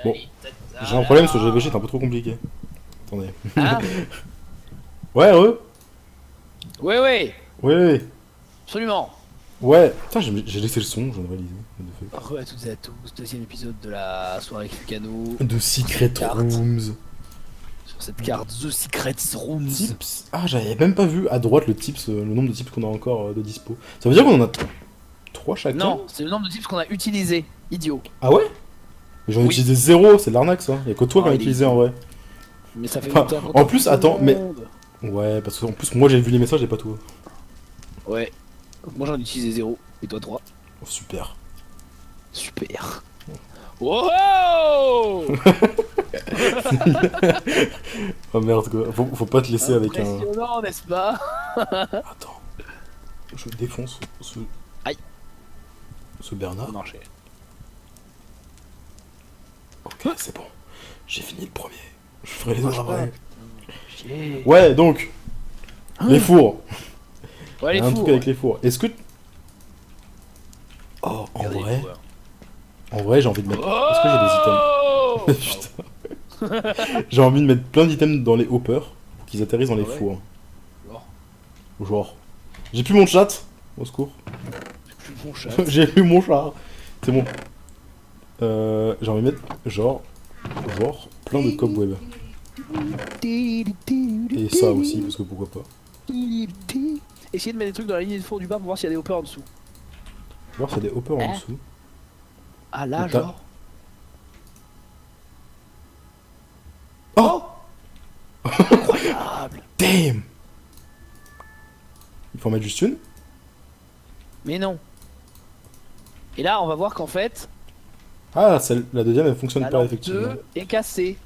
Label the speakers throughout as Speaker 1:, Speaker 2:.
Speaker 1: Bon, j'ai un problème sur GVG, c'est un peu trop compliqué. Attendez.
Speaker 2: Hein?
Speaker 1: Ouais, ouais,
Speaker 2: Ouais, ouais,
Speaker 1: ouais,
Speaker 2: absolument.
Speaker 1: ouais. Putain, j'ai laissé le son, j'en ai réalisé.
Speaker 2: Re à toutes et à tous, deuxième épisode de la soirée Fukano.
Speaker 1: De Secret
Speaker 2: Carte.
Speaker 1: Rooms.
Speaker 2: Sur cette carte The Secret Rooms.
Speaker 1: Tips. Ah, j'avais même pas vu à droite le tips, le nombre de tips qu'on a encore de dispo. Ça veut dire qu'on en a 3 chacun?
Speaker 2: Non, c'est le nombre de tips qu'on a utilisé. Idiot.
Speaker 1: Ah ouais? Mais j'en ai
Speaker 2: Oui.
Speaker 1: utilisé 0, c'est de l'arnaque ça. Y'a que toi qui en
Speaker 2: Ah,
Speaker 1: as
Speaker 2: il est
Speaker 1: utilisé en vrai.
Speaker 2: Mais ça fait
Speaker 1: Enfin,
Speaker 2: longtemps
Speaker 1: en plus,
Speaker 2: tout le
Speaker 1: attends, mais-
Speaker 2: monde.
Speaker 1: Ouais, parce qu'en plus, moi j'ai vu les messages, j'ai pas tout.
Speaker 2: Ouais. Moi j'en ai utilisé 0. Et toi 3.
Speaker 1: Oh, super.
Speaker 2: Super. Wow.
Speaker 1: Oh merde quoi, faut pas te laisser avec un...
Speaker 2: Impressionnant, n'est-ce pas?
Speaker 1: Attends. Je défonce ce...
Speaker 2: Aïe.
Speaker 1: Ce Bernard.
Speaker 2: Non, j'ai.
Speaker 1: Ok, c'est bon. J'ai fini le premier. Je ferai les autres
Speaker 2: Franchement,
Speaker 1: après.
Speaker 2: Chier.
Speaker 1: Ouais, donc, les fours.
Speaker 2: Ouais,
Speaker 1: Il y
Speaker 2: les
Speaker 1: a un truc
Speaker 2: fours.
Speaker 1: avec les fours. Est-ce que... Oh,
Speaker 2: Regardez les fours.
Speaker 1: en vrai, j'ai envie de mettre... Est-ce
Speaker 2: Oh.
Speaker 1: que j'ai des items? Putain. J'ai envie de mettre plein d'items dans les hoppers pour qu'ils atterrissent dans les
Speaker 2: Ah ouais.
Speaker 1: fours.
Speaker 2: Alors,
Speaker 1: Genre... J'ai plus mon chat. Au secours.
Speaker 2: c'est plus bon chat.
Speaker 1: J'ai plus mon chat. C'est bon. J'ai envie de mettre genre plein de cobwebs. Et ça aussi, parce que pourquoi pas.
Speaker 2: Essayez de mettre des trucs dans la ligne de four du bas pour voir s'il y a des hoppers en dessous.
Speaker 1: Voir s'il y a des hoppers en
Speaker 2: Hein?
Speaker 1: dessous.
Speaker 2: Ah là,
Speaker 1: Et t'as-
Speaker 2: genre.
Speaker 1: Oh
Speaker 2: Incroyable.
Speaker 1: Damn. Il faut en mettre juste une.
Speaker 2: Mais non. Et là, on va voir qu'en fait,
Speaker 1: Ah, la deuxième elle fonctionne
Speaker 2: la
Speaker 1: pas
Speaker 2: lampe
Speaker 1: effectivement.
Speaker 2: 2 est cassée.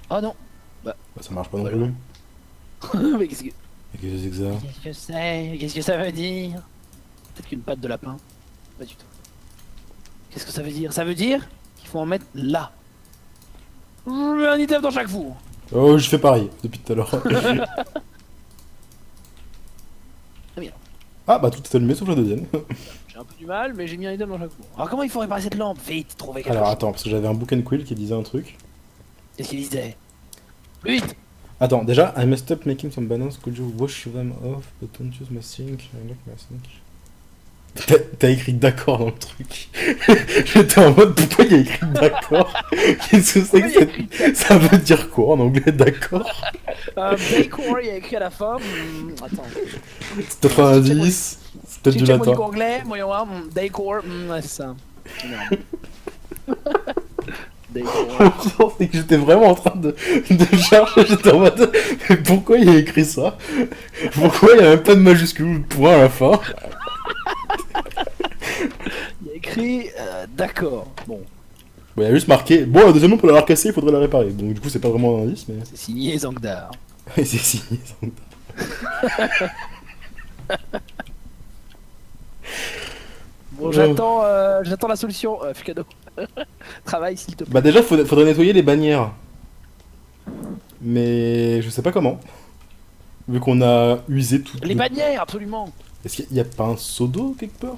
Speaker 2: Oh non.
Speaker 1: Bah, ça marche pas non
Speaker 2: Voilà.
Speaker 1: plus.
Speaker 2: Mais qu'est-ce que...
Speaker 1: Et qu'est-ce que c'est que ça?
Speaker 2: Qu'est-ce que c'est? Qu'est-ce que ça veut dire? Peut-être qu'une patte de lapin. Pas du tout. Qu'est-ce que ça veut dire? Ça veut dire qu'il faut en mettre là. Je mets un item dans chaque four.
Speaker 1: Oh, je fais pareil depuis tout à l'heure.
Speaker 2: bien.
Speaker 1: Ah, bah tout est allumé sauf la deuxième.
Speaker 2: J'ai un peu du mal, mais j'ai mis un item dans chaque four. Alors comment il faut réparer cette lampe? Vite, trouvez quelque
Speaker 1: Alors
Speaker 2: chose.
Speaker 1: attends, parce que j'avais un book and quill qui disait un truc.
Speaker 2: Qu'est-ce qu'il disait? Plus vite.
Speaker 1: Attends, déjà, I messed up making some bananas, could you wash them off, but don't use my sink, I like my sink. T'as écrit d'accord dans le truc. J'étais en mode pourquoi il y a écrit d'accord? Qu'est-ce que c'est que ça veut dire quoi en anglais d'accord?
Speaker 2: Bacor, il y a écrit à la fin. Attends.
Speaker 1: 90, c'est peut-être du
Speaker 2: Check mon
Speaker 1: latin.
Speaker 2: anglais, moi, Daycor, ouais, c'est ça. Merde. Daycor.
Speaker 1: C'est que j'étais vraiment en train de chercher, j'étais en mode mais pourquoi il y a écrit ça? Pourquoi il y a même pas de majuscule ou de point à la fin?
Speaker 2: Il y a écrit d'accord. Bon,
Speaker 1: Bon, il y a juste marqué bon, la deuxième pour l'avoir cassée, il faudrait la réparer. Donc du coup, c'est pas vraiment un indice, mais
Speaker 2: c'est signé Zangdar.
Speaker 1: c'est signé.
Speaker 2: Bon, j'attends la solution, Fukado. Travaille s'il te plaît.
Speaker 1: Bah déjà, faudrait nettoyer les bannières. Mais je sais pas comment. Vu qu'on a usé tout.
Speaker 2: Les bannières, absolument.
Speaker 1: Est-ce qu'il y a pas un seau d'eau quelque part?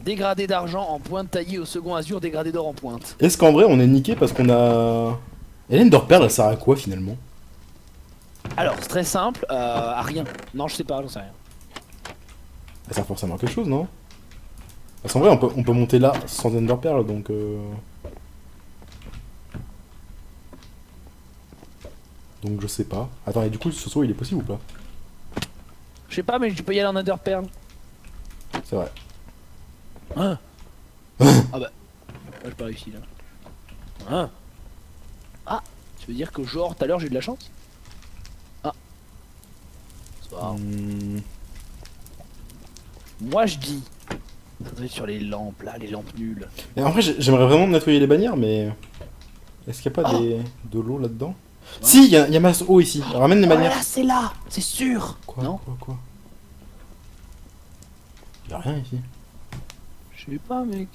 Speaker 2: Dégradé d'argent en pointe taillé au second azur, dégradé d'or en pointe.
Speaker 1: Est-ce qu'en vrai on est niqué parce qu'on a... Hélène d'Orperle, elle sert à quoi finalement?
Speaker 2: Alors, c'est très simple, à rien. Non, je sais pas, j'en sais rien.
Speaker 1: Elle sert forcément à quelque chose, non? Parce qu'en vrai on peut monter là sans Enderpearl, donc... Donc je sais pas. Attends, et du coup ce saut il est possible ou pas?
Speaker 2: Je sais pas, mais tu peux y aller en Underperl.
Speaker 1: C'est vrai.
Speaker 2: Hein? Ah bah. Moi j'ai pas réussi là. Hein? Ah! Tu veux dire que genre tout à l'heure j'ai eu de la chance? Ah. C'est pas grave. Moi je dis. Ça doit être sur les lampes là, les lampes nulles.
Speaker 1: Et en vrai j'aimerais vraiment nettoyer les bannières, mais... Est-ce qu'il y a pas
Speaker 2: Oh.
Speaker 1: de l'eau là-dedans? Si, il y a masse eau ici. Ramène les bannières.
Speaker 2: Voilà, c'est là! C'est sûr!
Speaker 1: Quoi?
Speaker 2: Non?
Speaker 1: Quoi? Y'a rien ici.
Speaker 2: Je sais pas, mec.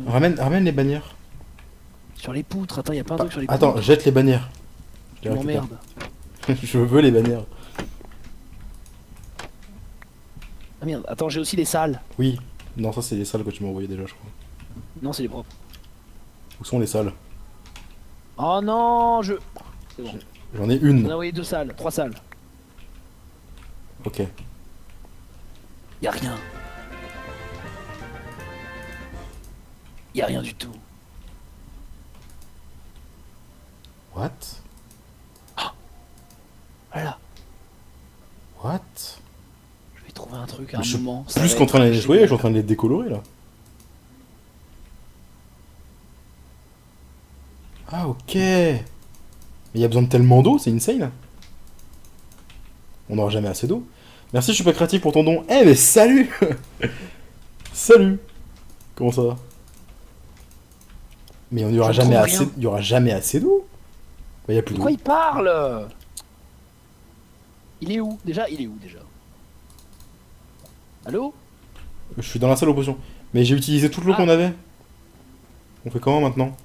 Speaker 1: Ramène les bannières.
Speaker 2: Sur les poutres, attends, y a pas un truc sur les poutres.
Speaker 1: Attends, jette les bannières. Je
Speaker 2: tu
Speaker 1: les récupère.
Speaker 2: m'emmerdes.
Speaker 1: Je veux les bannières.
Speaker 2: Ah merde, attends, j'ai aussi les salles.
Speaker 1: Oui. Non, ça c'est les salles que tu m'as envoyé déjà, je crois.
Speaker 2: Non, c'est les propres.
Speaker 1: Où sont les salles?
Speaker 2: Oh non, je... C'est bon.
Speaker 1: J'en ai
Speaker 2: On a
Speaker 1: une.
Speaker 2: envoyé 2 salles, 3 salles.
Speaker 1: Ok.
Speaker 2: Y'a rien. Y'a rien du tout.
Speaker 1: What?
Speaker 2: Voilà.
Speaker 1: What?
Speaker 2: Je vais trouver un truc à
Speaker 1: Mais
Speaker 2: un
Speaker 1: je suis
Speaker 2: moment. ça
Speaker 1: plus
Speaker 2: va
Speaker 1: qu'en train de
Speaker 2: être
Speaker 1: les nettoyer, je suis
Speaker 2: génial.
Speaker 1: en train de les décolorer là. Ah ok. Mais il y a besoin de tellement d'eau, c'est insane. On n'aura jamais assez d'eau. Merci, je suis pas créatif pour ton don. Eh mais salut. Salut. Comment ça va? Mais on y aura
Speaker 2: Je
Speaker 1: jamais
Speaker 2: trouve
Speaker 1: assez,
Speaker 2: rien.
Speaker 1: il y aura jamais assez d'eau. Bah y a plus
Speaker 2: De
Speaker 1: d'eau.
Speaker 2: quoi il parle? Il est où? Déjà, il est où déjà? Allô?
Speaker 1: Je suis dans la salle aux potions. Mais j'ai utilisé toute l'eau
Speaker 2: Ah.
Speaker 1: qu'on avait. On fait comment maintenant?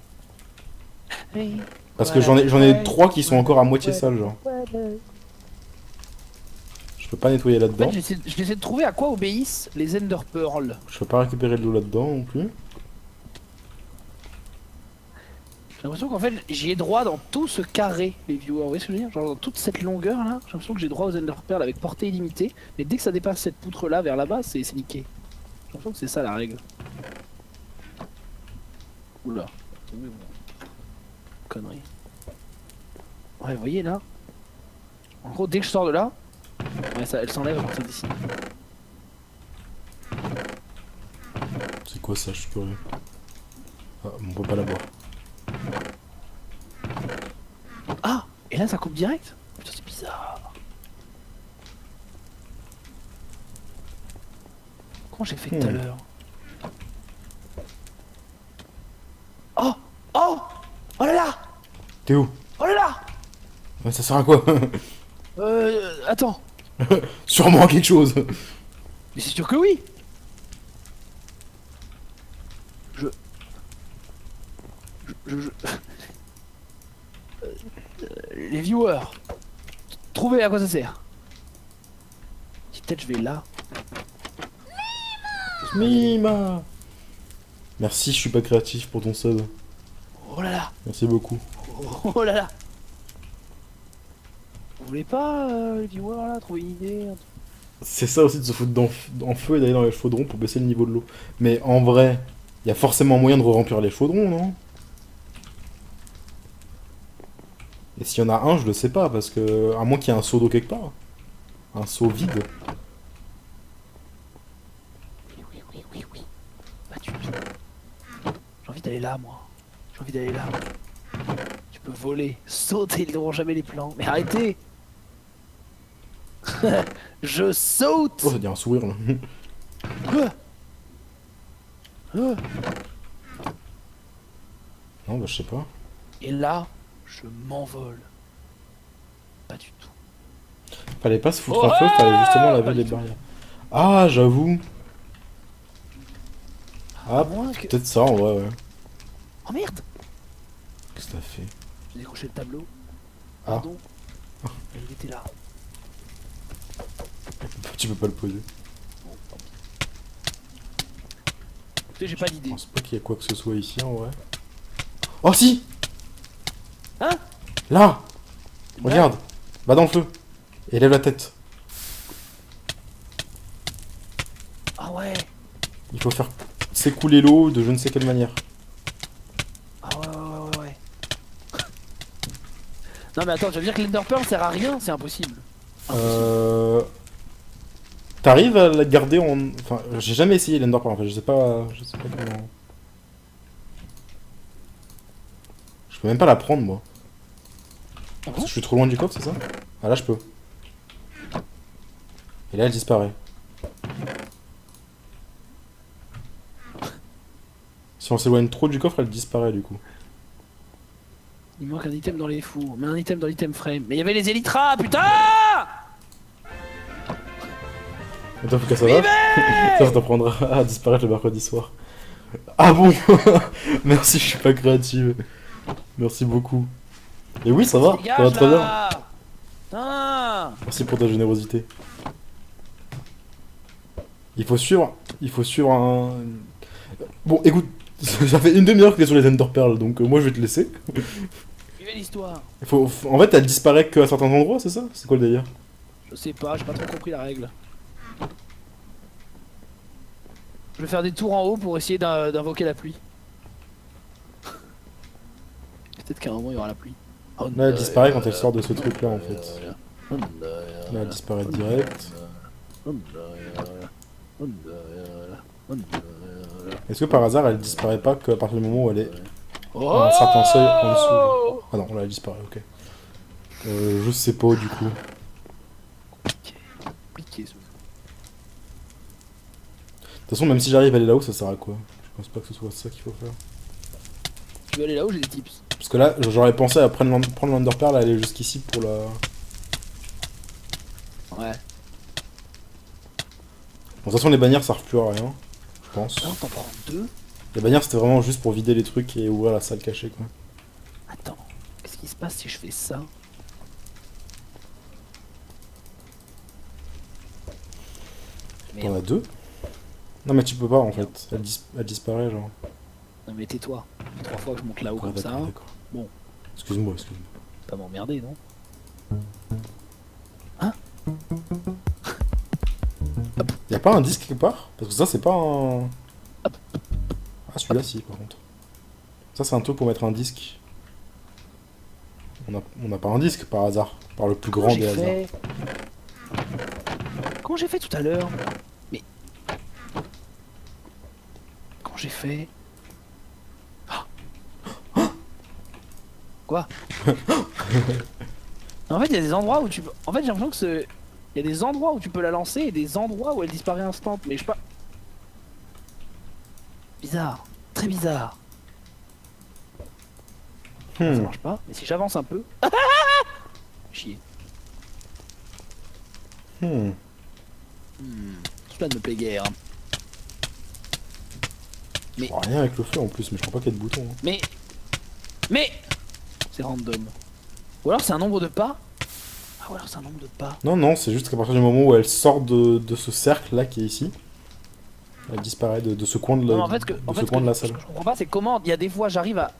Speaker 2: Hey.
Speaker 1: Parce que j'en ai 3 qui sont encore à moitié sales, genre. Je peux pas nettoyer
Speaker 2: En
Speaker 1: là-dedans.
Speaker 2: fait, j'essaie de trouver à quoi obéissent les Ender Pearls.
Speaker 1: Je peux pas récupérer de l'eau là-dedans non plus.
Speaker 2: J'ai l'impression qu'en fait, j'y ai droit dans tout ce carré, les viewers. Vous voyez ce que je veux dire? Genre dans toute cette longueur là, j'ai l'impression que j'ai droit aux Ender Pearls avec portée illimitée. Mais dès que ça dépasse cette poutre là vers là-bas, c'est niqué. J'ai l'impression que c'est ça la règle. Oula. Connerie. Ouais, vous voyez là? En gros, dès que je sors de là, ouais, ça, elle s'enlève à partir d'ici.
Speaker 1: C'est quoi ça? Je suis curieux. Ah, on peut pas la boire.
Speaker 2: Ah! Et là, ça coupe direct? Putain, c'est bizarre. Comment j'ai fait tout à l'heure? Oh! Oh! Oh là là!
Speaker 1: T'es où?
Speaker 2: Oh là là!
Speaker 1: Ouais, ça sert à quoi?
Speaker 2: Attends.
Speaker 1: Sûrement quelque chose.
Speaker 2: Mais c'est sûr que oui! Les viewers, trouvez à quoi ça sert. Si peut-être je vais là.
Speaker 1: Mima. Merci, je suis pas créatif pour ton sub.
Speaker 2: Oh là là!
Speaker 1: Merci beaucoup.
Speaker 2: Oh là là! Vous voulez pas, les viewers là, trouver une idée? Un truc.
Speaker 1: C'est ça aussi de se foutre en feu et d'aller dans les chaudrons pour baisser le niveau de l'eau. Mais en vrai, il y a forcément moyen de remplir les chaudrons, non? Et s'il y en a un, je le sais pas, parce que. À moins qu'il y ait un seau d'eau quelque part. Un seau vide.
Speaker 2: Oui. Bah tu... J'ai envie d'aller là, moi. J'ai envie d'aller là. Tu peux voler, sauter, ils n'auront jamais les plans. Mais arrêtez! Je saute!
Speaker 1: Oh, ça dit un sourire là. Non, bah je sais pas.
Speaker 2: Et là, je m'envole. Pas du tout.
Speaker 1: Fallait pas se foutre en feu, fallait justement laver
Speaker 2: Pas
Speaker 1: les
Speaker 2: du tout.
Speaker 1: barrières. Ah, j'avoue.
Speaker 2: À
Speaker 1: Ah,
Speaker 2: moins que...
Speaker 1: peut-être ça en vrai, ouais.
Speaker 2: Oh merde!
Speaker 1: Qu'est-ce que t'as fait?
Speaker 2: J'ai décroché le tableau.
Speaker 1: Ah.
Speaker 2: Pardon. Il était là.
Speaker 1: Tu peux pas le poser.
Speaker 2: Écoutez, j'ai pas d'idée.
Speaker 1: Je pense pas qu'il y a quoi que ce soit ici en vrai. Oh si!
Speaker 2: Hein?
Speaker 1: Là! Regarde! Va dans le feu! Et lève la tête.
Speaker 2: Ah ouais!
Speaker 1: Il faut faire s'écouler l'eau de je ne sais quelle manière.
Speaker 2: Ah ouais. Non mais attends, tu veux dire que l'Ender Pearl sert à rien? C'est impossible.
Speaker 1: T'arrives à la garder en. Enfin, j'ai jamais essayé l'Ender Pearl en fait, je sais pas. Je sais pas comment. Je peux même pas la prendre moi.
Speaker 2: Ah
Speaker 1: Parce que je suis trop loin du coffre, c'est ça? Ah là je peux. Et là elle disparaît. Si on s'éloigne trop du coffre, elle disparaît du coup.
Speaker 2: Il manque un item dans les fours, mais un item dans l'item frame. Mais il y avait les Elytras, putain!
Speaker 1: Attends, faut que ça va. Ça t'apprendra à disparaître le mercredi soir. Ah bon? Merci, je suis pas créative. Merci beaucoup. Et oui, ça va, ça va très bien.
Speaker 2: Putain!
Speaker 1: Merci pour ta générosité. Il faut suivre un... Bon, écoute, ça fait une demi-heure que t'es sur les Ender Pearls, donc moi je vais te laisser.
Speaker 2: Suivez l'histoire.
Speaker 1: En fait, elle disparaît qu'à certains endroits, c'est ça? C'est quoi le délire?
Speaker 2: Je sais pas, j'ai pas trop compris la règle. Je vais faire des tours en haut pour essayer d'invoquer la pluie. Peut-être qu'à un moment il y aura la pluie.
Speaker 1: Là, elle disparaît quand elle sort de ce truc-là, en fait. Là, elle disparaît direct. Est-ce que par hasard, elle disparaît pas qu'à partir du moment où elle est à un certain seuil en dessous? Genre. Ah non, là, elle disparaît, ok. Je sais pas, du coup.
Speaker 2: Compliqué, ce jeu.
Speaker 1: De toute façon, même si j'arrive à aller là-haut, ça sert à quoi? Je pense pas que ce soit ça qu'il faut faire.
Speaker 2: Tu veux aller là-haut, j'ai des tips.
Speaker 1: Parce que là, j'aurais pensé à prendre l'Enderpearl et aller jusqu'ici pour la...
Speaker 2: Ouais.
Speaker 1: Bon, de toute façon, les bannières servent plus à rien, je pense.
Speaker 2: Non, t'en prends deux.
Speaker 1: Les bannières, c'était vraiment juste pour vider les trucs et ouvrir la salle cachée, quoi.
Speaker 2: Attends, qu'est-ce qui se passe si je fais ça?
Speaker 1: T'en
Speaker 2: Merde.
Speaker 1: as deux? Non, mais tu peux pas, en fait. Elle disparaît, genre.
Speaker 2: Non mais tais-toi. 3 fois que je monte là-haut
Speaker 1: Ah,
Speaker 2: comme ça.
Speaker 1: d'accord, d'accord.
Speaker 2: Bon.
Speaker 1: Excuse-moi, excuse-moi.
Speaker 2: Pas m'emmerder, non? Hein?
Speaker 1: Y'a pas un disque quelque part? Parce que ça, c'est pas un... Ah, celui-là, si, par contre. Ça, c'est un truc pour mettre un disque. On n'a pas un disque, par hasard. Par le plus grand des hasards.
Speaker 2: Comment j'ai fait tout à l'heure? Mais... Comment j'ai fait? Quoi? En fait, il y a des endroits où tu peux... En fait, j'ai l'impression que ce... Il y a des endroits où tu peux la lancer et des endroits où elle disparaît instant. Mais je sais pas... Bizarre. Très bizarre. Ça marche pas. Mais si j'avance un peu... Chier. Cela ne me plaît guère.
Speaker 1: Je vois rien avec le feu en plus, mais je crois pas qu'il y ait de bouton. Hein.
Speaker 2: Mais... C'est random. Ou alors c'est un nombre de pas. Ah, ou alors c'est un nombre de pas.
Speaker 1: Non, non, c'est juste qu'à partir du moment où elle sort de ce cercle-là qui est ici, elle disparaît de ce coin de la,
Speaker 2: Non, en fait,
Speaker 1: coin de la salle.
Speaker 2: Ce que je comprends pas, c'est comment il y a des fois j'arrive à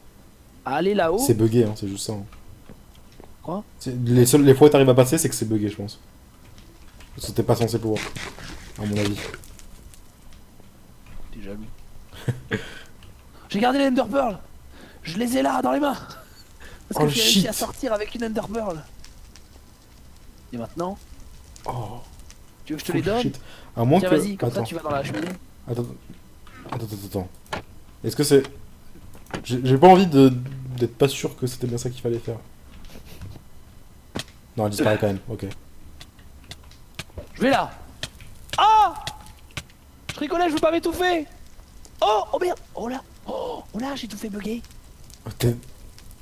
Speaker 2: aller là-haut.
Speaker 1: C'est bugué, hein, c'est juste ça. Hein.
Speaker 2: Quoi?
Speaker 1: Les fois où t'arrives à passer, c'est que c'est bugué, je pense. Parce que t'es pas censé pouvoir, à mon avis.
Speaker 2: T'es jaloux. J'ai gardé les Ender Pearl. Je les ai là, dans les mains. Parce que j'ai réussi à sortir avec une Ender Pearl. Et maintenant?
Speaker 1: Oh.
Speaker 2: Tu veux que je te les donne?
Speaker 1: Shit. À moins
Speaker 2: tiens,
Speaker 1: que...
Speaker 2: vas-y, comme
Speaker 1: attends.
Speaker 2: ça tu vas dans la cheminée.
Speaker 1: Attends. Est-ce que c'est... J'ai pas envie d'être pas sûr que c'était bien ça qu'il fallait faire. Non, elle disparaît quand même, ok.
Speaker 2: Je vais là. Ah! Je rigolais, je veux pas m'étouffer. Oh merde. Oh là, j'ai tout fait bugger.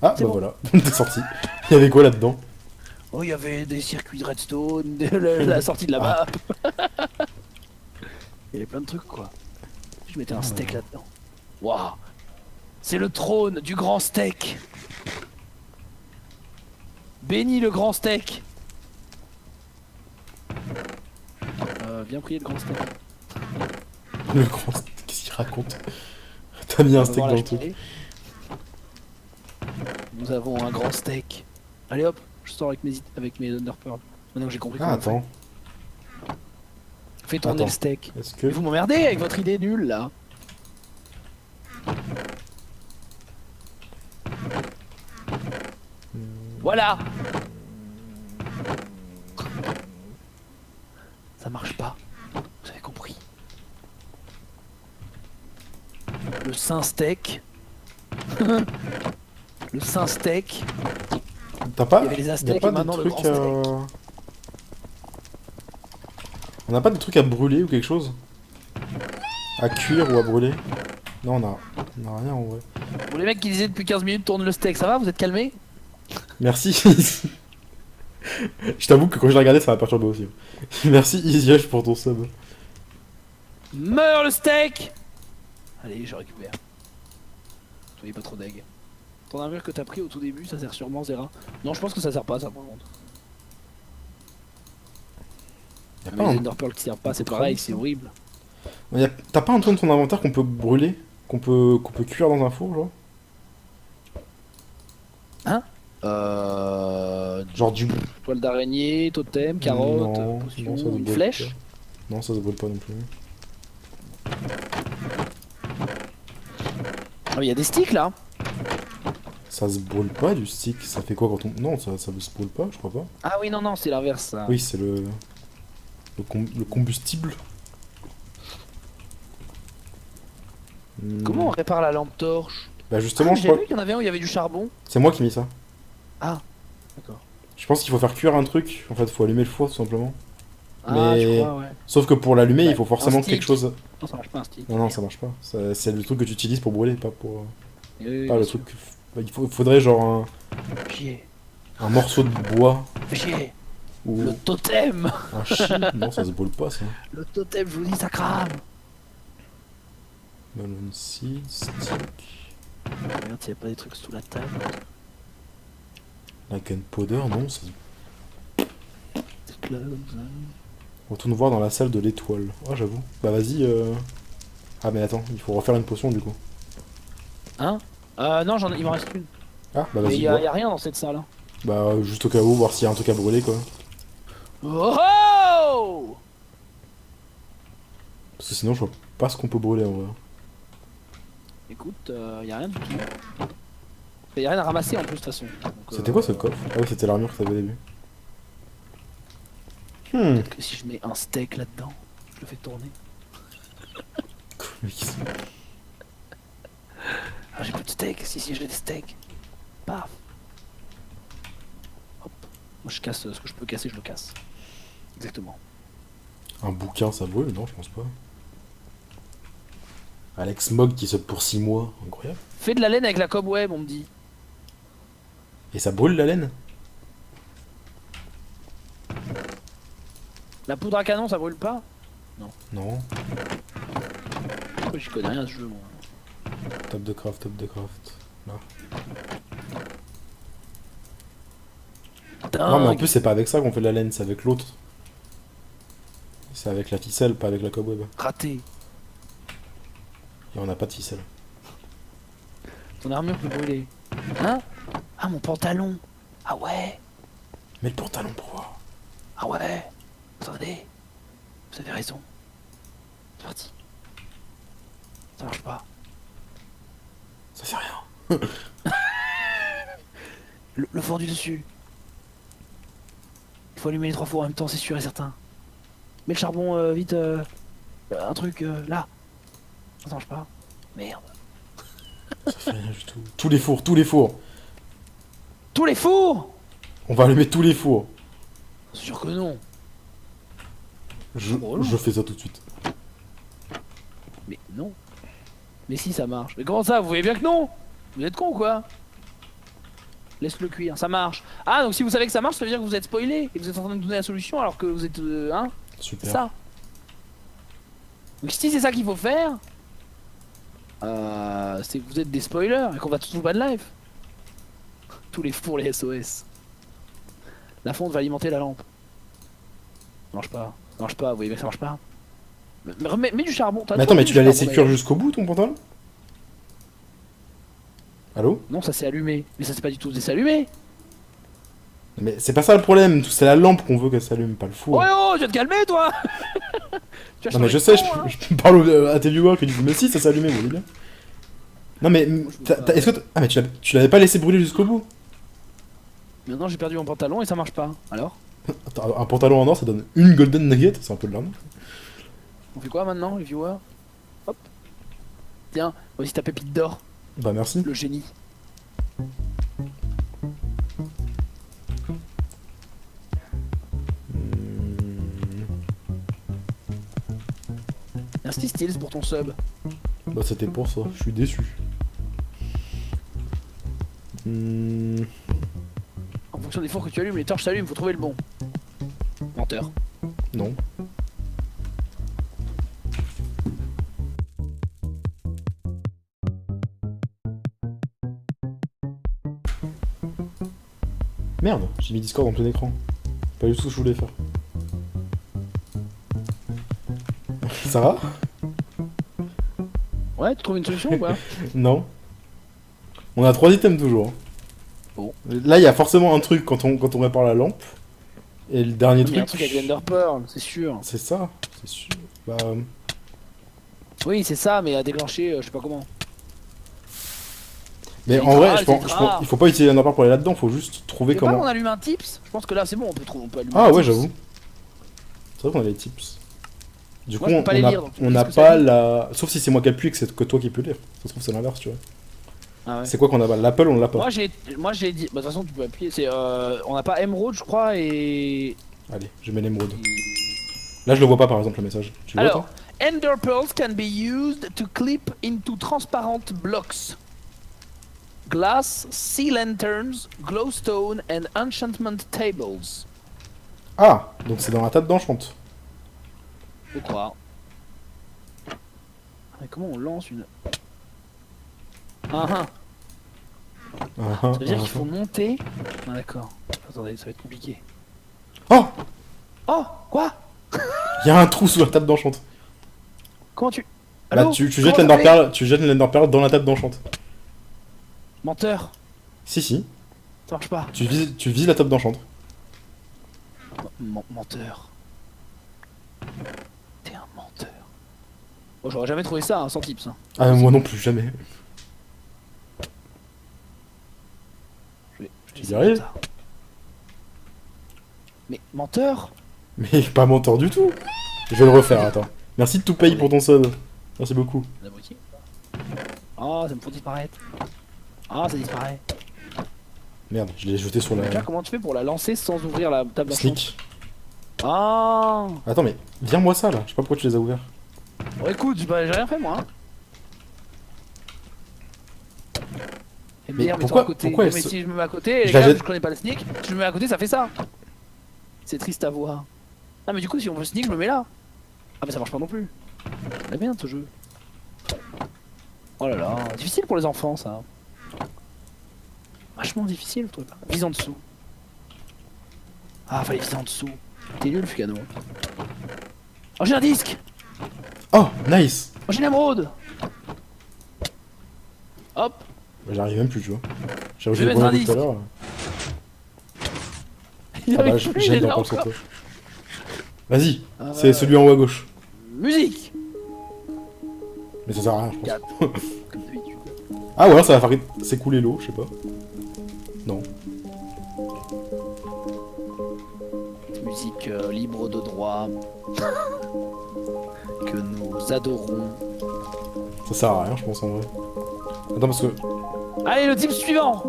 Speaker 1: Ah, bah
Speaker 2: bon.
Speaker 1: voilà, t'es sorti. Il y avait quoi là-dedans?
Speaker 2: Oh, il y avait des circuits de redstone, la sortie de la map. Il y avait plein de trucs, quoi. Je mettais un steak là-dedans. Waouh! C'est le trône du grand steak. Béni le grand steak. Viens prier le grand steak.
Speaker 1: Le grand... Qu'est-ce qu'il raconte? T'as mis un steak dans le truc.
Speaker 2: Nous avons un grand steak. Allez hop, je sors avec mes Ender Pearl. Maintenant que j'ai compris.
Speaker 1: Ah, attends.
Speaker 2: Fais tourner le steak.
Speaker 1: Est-ce que...
Speaker 2: Mais vous m'emmerdez avec votre idée nulle là. Voilà. Ça marche pas. Vous avez compris. Le saint steak. Le saint steak.
Speaker 1: T'as pas...
Speaker 2: Il y avait les Aztèques
Speaker 1: y a pas
Speaker 2: et maintenant
Speaker 1: de
Speaker 2: le
Speaker 1: truc
Speaker 2: grand steak.
Speaker 1: On n'a pas de trucs à brûler ou quelque chose? À cuire ou à brûler? Non, on a rien en vrai.
Speaker 2: Pour les mecs qui disaient depuis 15 minutes tourne le steak, ça va? Vous êtes calmés?
Speaker 1: Merci. Je t'avoue que quand je l'ai regardé, ça m'a perturbé aussi. Merci EasyH pour ton sub.
Speaker 2: Meurs le steak! Allez, je récupère. Soyez pas trop deg. Ton armure que t'as pris au tout début, ça sert sûrement Zera. Non, je pense que ça sert pas, ça, par contre.
Speaker 1: Y'a
Speaker 2: Mais
Speaker 1: pas
Speaker 2: les
Speaker 1: un...
Speaker 2: Ender Pearl qui servent pas, c'est pareil, c'est horrible.
Speaker 1: T'as pas un truc dans ton inventaire qu'on peut brûler? Qu'on peut cuire dans un four, genre?
Speaker 2: Hein
Speaker 1: Genre du...
Speaker 2: Toile d'araignée, totem, carotte,
Speaker 1: Non,
Speaker 2: potion,
Speaker 1: non, ça se
Speaker 2: une
Speaker 1: brûle
Speaker 2: flèche.
Speaker 1: pas. Non, ça se brûle pas non plus.
Speaker 2: Ah, il y a des sticks là.
Speaker 1: Ça se brûle pas du stick, ça fait quoi quand on... Non, ça se brûle pas, je crois pas.
Speaker 2: Ah oui, non, non, c'est l'inverse ça.
Speaker 1: Oui, c'est le combustible.
Speaker 2: Comment on répare la lampe torche?
Speaker 1: Bah justement, je
Speaker 2: J'ai
Speaker 1: crois...
Speaker 2: vu qu'il y en avait un où il y avait du charbon.
Speaker 1: C'est moi qui ai mis ça.
Speaker 2: Ah, d'accord.
Speaker 1: Je pense qu'il faut faire cuire un truc, en fait, faut allumer le four tout simplement.
Speaker 2: Ah, je
Speaker 1: Mais...
Speaker 2: crois, ouais.
Speaker 1: Sauf que pour l'allumer,
Speaker 2: Ouais,
Speaker 1: il faut forcément
Speaker 2: un stick.
Speaker 1: quelque chose...
Speaker 2: Non, ça marche pas un stick.
Speaker 1: Non, non, ça marche pas. C'est le truc que tu utilises pour brûler, pas pour...
Speaker 2: Oui,
Speaker 1: Pas
Speaker 2: bien
Speaker 1: le
Speaker 2: sûr.
Speaker 1: truc... Bah, faudrait genre
Speaker 2: Chier.
Speaker 1: un morceau de bois
Speaker 2: Fais chier.
Speaker 1: ou
Speaker 2: Le totem.
Speaker 1: un chi. Non, ça se brûle pas ça.
Speaker 2: Le totem, je vous dis, ça crame.
Speaker 1: Melon seed, stick...
Speaker 2: Regarde s'il y a pas des trucs sous la table.
Speaker 1: La gunpowder, non, ça se...
Speaker 2: Des cloves, hein.
Speaker 1: Retourne voir dans la salle de l'étoile. Ah, j'avoue. Bah vas-y. Ah, mais attends, il faut refaire une potion du coup.
Speaker 2: Hein non, il m'en reste une.
Speaker 1: Ah, bah
Speaker 2: Mais
Speaker 1: vas-y.
Speaker 2: y
Speaker 1: bois.
Speaker 2: a rien dans cette salle. Hein.
Speaker 1: Bah, juste au cas où, voir s'il y a un truc à brûler quoi.
Speaker 2: Oh oh.
Speaker 1: Parce que sinon, je vois pas ce qu'on peut brûler en vrai.
Speaker 2: Écoute, y a rien du tout. Y a rien à ramasser en plus de toute façon. Donc,
Speaker 1: C'était quoi ce coffre? Ah, oui, c'était l'armure que t'avais au début.
Speaker 2: Peut-être que si je mets un steak là-dedans, je le fais tourner.
Speaker 1: Mais qui sont-
Speaker 2: Ah, j'ai plus de steak. Si, j'ai des steaks. Paf. Hop. Moi, je casse ce que je peux casser, je le casse. Exactement.
Speaker 1: Un bouquin, ça brûle? Non, je pense pas. Alex Mogg qui saute pour 6 mois. Incroyable.
Speaker 2: Fais de la laine avec la cobweb, on me dit.
Speaker 1: Et ça brûle la laine?
Speaker 2: La poudre à canon, ça brûle pas?
Speaker 1: Non.
Speaker 2: Pourquoi j'y connais rien à ce jeu, moi.
Speaker 1: Top de craft, top de craft. Là. Non, mais en
Speaker 2: Dingue.
Speaker 1: plus, c'est pas avec ça qu'on fait de la laine, c'est avec l'autre. C'est avec la ficelle, pas avec la cobweb.
Speaker 2: Raté.
Speaker 1: Et on n'a pas de ficelle.
Speaker 2: Ton armure peut brûler. Hein? Ah, mon pantalon. Ah ouais.
Speaker 1: Mais le pantalon pour voir.
Speaker 2: Ah ouais. Attendez. Vous avez raison. C'est parti. Ça marche pas.
Speaker 1: Ça fait rien.
Speaker 2: Le fort du dessus. Il faut allumer les 3 fours en même temps, c'est sûr et certain. Mets le charbon vite. Un truc là. Ça marche pas. Merde.
Speaker 1: Ça fait rien du tout. Tous les fours, tous les fours.
Speaker 2: Tous les fours.
Speaker 1: On va allumer tous les fours.
Speaker 2: C'est sûr que non.
Speaker 1: Je,
Speaker 2: Oh, non.
Speaker 1: je fais ça tout de suite.
Speaker 2: Mais non. Mais si, ça marche. Mais comment ça? Vous voyez bien que non? Vous êtes con ou quoi? Laisse-le cuire, ça marche. Ah, donc si vous savez que ça marche, ça veut dire que vous êtes spoilé et que vous êtes en train de donner la solution alors que vous êtes. Hein? C'est
Speaker 1: Super.
Speaker 2: ça. Donc si c'est ça qu'il faut faire, c'est que vous êtes des spoilers et qu'on va tous vous ban live. Tous les fours, les SOS. La fonte va alimenter la lampe. Ça marche pas. Ça marche pas, vous voyez bien que ça marche pas. Mets du charbon.
Speaker 1: Mais attends, mais tu l'as laissé cuire jusqu'au bout ton pantalon? Allô?
Speaker 2: Non, ça s'est allumé. Mais ça s'est pas du tout allumé.
Speaker 1: Mais c'est pas ça le problème, c'est la lampe qu'on veut qu'elle s'allume, pas le four.
Speaker 2: Ouais, oh, tu vas te calmer, toi. Tu vas
Speaker 1: Non mais je
Speaker 2: changer
Speaker 1: sais,
Speaker 2: de ton, hein.
Speaker 1: je parle à tes viewers qui disent mais si ça s'est allumé, vous voyez bien. Non mais est-ce que ah mais tu l'avais pas laissé brûler jusqu'au bout?
Speaker 2: Maintenant j'ai perdu mon pantalon et ça marche pas. Alors
Speaker 1: Attends, un pantalon en or ça donne une golden nugget, c'est un peu de l'arnaque.
Speaker 2: on fait quoi maintenant les viewers? Hop. Tiens, voici ta pépite d'or,
Speaker 1: Bah merci.
Speaker 2: le génie. Merci Stills pour ton sub.
Speaker 1: Bah c'était pour ça, je suis déçu.
Speaker 2: En fonction des fours que tu allumes, les torches s'allument, faut trouver le bon. Menteur.
Speaker 1: Non. Merde, j'ai mis Discord en plein écran. Pas du tout ce que je voulais faire. Ça va?
Speaker 2: Ouais, tu trouves une solution ou pas?
Speaker 1: Non. On a 3 items toujours.
Speaker 2: Bon.
Speaker 1: Là, il y a forcément un truc quand on répare la lampe. Et le dernier
Speaker 2: Il y a un
Speaker 1: truc.
Speaker 2: truc avec l'Ender Pearl, c'est sûr.
Speaker 1: C'est ça, c'est sûr. Bah.
Speaker 2: Oui, c'est ça, mais à déclencher, je sais pas comment.
Speaker 1: Mais
Speaker 2: C'est
Speaker 1: en vrai,
Speaker 2: grave,
Speaker 1: je pense,
Speaker 2: c'est
Speaker 1: je
Speaker 2: grave.
Speaker 1: pense- il faut pas utiliser l'endroit pour aller là-dedans, faut juste trouver
Speaker 2: Mais pas qu'on
Speaker 1: comment.
Speaker 2: allume un tips? Je pense que là c'est bon, on peut allumer
Speaker 1: Ah
Speaker 2: un
Speaker 1: ouais,
Speaker 2: tips.
Speaker 1: j'avoue. C'est vrai qu'on a les tips. Du
Speaker 2: Moi,
Speaker 1: coup,
Speaker 2: je peux pas les lire, donc tu me
Speaker 1: on
Speaker 2: dis
Speaker 1: n'a
Speaker 2: ce que ça
Speaker 1: pas
Speaker 2: dit.
Speaker 1: la. Sauf si c'est moi qui appuie et que c'est que toi qui peux lire. Ça se trouve, c'est l'inverse, tu vois.
Speaker 2: Ah ouais.
Speaker 1: C'est quoi qu'on a pas? L'Apple, on l'a pas.
Speaker 2: Moi j'ai dit, bah de toute façon tu peux appuyer, c'est on n'a pas Emerald je crois et...
Speaker 1: Allez, je mets l'émeraude. Là, je le vois pas par exemple le message. Tu le vois,
Speaker 2: Alors,
Speaker 1: toi?
Speaker 2: Ender Pearls can be used to clip into transparent blocks. Glass, sea lanterns, glowstone and enchantment tables.
Speaker 1: Ah, donc c'est dans la table d'enchante.
Speaker 2: Je crois. Mais comment on lance une... Ah ah. Ça veut dire qu'il faut monter. Ah d'accord. Attendez, ça va être compliqué.
Speaker 1: Oh,
Speaker 2: Oh, quoi?
Speaker 1: il y a un trou sous la table d'enchante.
Speaker 2: Comment tu...
Speaker 1: Bah,
Speaker 2: Allô?
Speaker 1: tu
Speaker 2: Comment
Speaker 1: jettes
Speaker 2: ça
Speaker 1: l'Ender
Speaker 2: fait?
Speaker 1: Pearl, tu jettes l'Ender Pearl dans la table d'enchante.
Speaker 2: Menteur.
Speaker 1: Si,
Speaker 2: Ça marche pas.
Speaker 1: tu vises la table d'enchante.
Speaker 2: Menteur. T'es un menteur. Bon, j'aurais jamais trouvé ça, hein, sans tips. Hein.
Speaker 1: Ah, moi non plus, jamais.
Speaker 2: Je vais
Speaker 1: Tu
Speaker 2: essayer
Speaker 1: y arrives?
Speaker 2: ça. Mais menteur?
Speaker 1: Mais pas menteur du tout. Je vais le refaire, attends. Merci de tout payer pour ton sub. Merci beaucoup.
Speaker 2: L'abruti. Oh, ça me faut disparaître. Ah, ça disparaît.
Speaker 1: Merde, je l'ai jeté sur
Speaker 2: Déjà,
Speaker 1: la.
Speaker 2: comment tu fais pour la lancer sans ouvrir la table d'enchant?
Speaker 1: Sneak.
Speaker 2: Ah.
Speaker 1: Attends, mais viens-moi ça là. Je sais pas pourquoi tu les as ouverts.
Speaker 2: Bon, écoute, j'ai rien fait moi. Hein. Et
Speaker 1: Mais
Speaker 2: merde,
Speaker 1: pourquoi-
Speaker 2: à côté.
Speaker 1: pourquoi
Speaker 2: Non,
Speaker 1: elle
Speaker 2: mais
Speaker 1: se-
Speaker 2: si je me mets à côté, les
Speaker 1: Je la
Speaker 2: gars,
Speaker 1: jette-
Speaker 2: je connais pas le sneak. Si je me mets à côté, ça fait ça. C'est triste à voir. Ah, mais du coup, si on veut sneak, je me mets là. Ah, mais ça marche pas non plus. C'est bien ce jeu. Oh là là, difficile pour les enfants ça. Vachement difficile, je trouve. Vise en dessous. Ah, fallait viser en dessous. T'es nul, Fugano. Oh, j'ai un disque.
Speaker 1: Oh, nice.
Speaker 2: Oh, j'ai une émeraude. Hop.
Speaker 1: Bah, j'arrive même plus, tu vois. J'ai
Speaker 2: Je
Speaker 1: reçu
Speaker 2: vais
Speaker 1: le
Speaker 2: mettre un
Speaker 1: premier coup tout à
Speaker 2: disque.
Speaker 1: l'heure.
Speaker 2: Il
Speaker 1: Ah bah,
Speaker 2: arrive plus, il
Speaker 1: j'ai
Speaker 2: est
Speaker 1: dans
Speaker 2: là
Speaker 1: le
Speaker 2: encore.
Speaker 1: centre. Vas-y,
Speaker 2: Ah,
Speaker 1: c'est celui en haut à gauche.
Speaker 2: Musique.
Speaker 1: Mais ça sert à rien, je pense.
Speaker 2: 4. Comme d'habitude.
Speaker 1: Ah, ou alors ça va faire s'écouler l'eau, je sais pas. Non.
Speaker 2: Musique libre de droit. Que nous adorons.
Speaker 1: Ça sert à rien, je pense en vrai. Attends, parce que.
Speaker 2: Allez, le type suivant.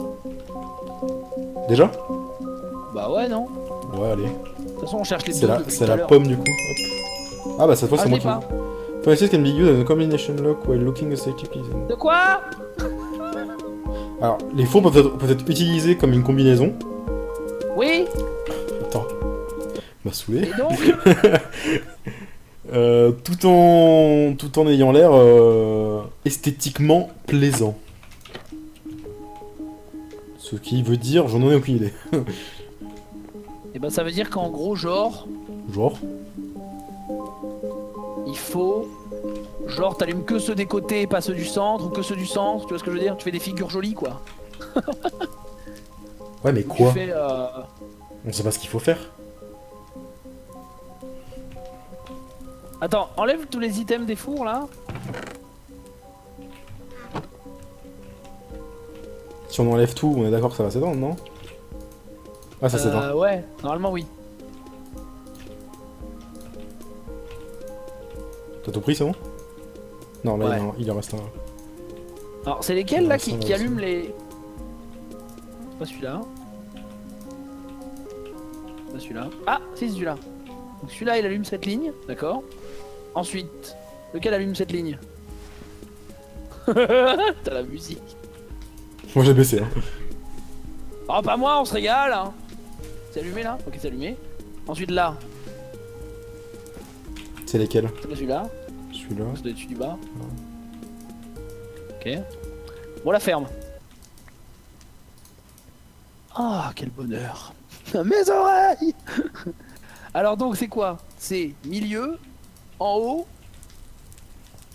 Speaker 1: Déjà?
Speaker 2: Bah ouais, non.
Speaker 1: Ouais, allez.
Speaker 2: De toute façon, on cherche les
Speaker 1: C'est
Speaker 2: deux
Speaker 1: la,
Speaker 2: depuis
Speaker 1: c'est
Speaker 2: tout à
Speaker 1: la
Speaker 2: l'heure.
Speaker 1: pomme du coup. Hop. Ah, bah cette fois,
Speaker 2: Ah,
Speaker 1: c'est
Speaker 2: je
Speaker 1: moi
Speaker 2: l'ai
Speaker 1: qui.
Speaker 2: pas.
Speaker 1: Furnaces can be used as a combination lock while looking aesthetically.
Speaker 2: De quoi?
Speaker 1: Alors, les fours peuvent être utilisés comme une combinaison.
Speaker 2: Oui.
Speaker 1: Attends. M'a saoulé.
Speaker 2: Et donc?
Speaker 1: Tout en ayant l'air esthétiquement plaisant. Ce qui veut dire, j'en ai aucune idée.
Speaker 2: Et ben ça veut dire qu'en gros, genre,
Speaker 1: Genre.
Speaker 2: il faut... Genre, t'allumes que ceux des côtés et pas ceux du centre, ou que ceux du centre, tu vois ce que je veux dire? Tu fais des figures jolies, quoi.
Speaker 1: Ouais, mais quoi?
Speaker 2: Tu fais,
Speaker 1: On sait pas ce qu'il faut faire.
Speaker 2: Attends, enlève tous les items des fours, là.
Speaker 1: Si on enlève tout, on est d'accord que ça va s'éteindre, non? Ah, ça s'éteint.
Speaker 2: Ouais, normalement, oui.
Speaker 1: T'as tout pris, c'est bon? Non, là,
Speaker 2: Ouais.
Speaker 1: il en reste un.
Speaker 2: Alors, c'est lesquels, là, qui
Speaker 1: Ça va,
Speaker 2: allument les... C'est pas celui-là. C'est pas celui-là. Ah, si, c'est celui-là. Donc celui-là, il allume cette ligne, d'accord. Ensuite, lequel allume cette ligne? T'as la musique.
Speaker 1: Moi, j'ai baissé, hein.
Speaker 2: Oh, pas moi, on se régale, hein. C'est allumé, là? Ok, c'est allumé. Ensuite, là,
Speaker 1: C'est lesquels?
Speaker 2: c'est pas celui-là.
Speaker 1: Celui-là.
Speaker 2: Ça doit être celui du bas. Ok. Bon, la ferme. Ah, quel bonheur. Mes oreilles. Alors donc, c'est quoi? C'est milieu, en haut,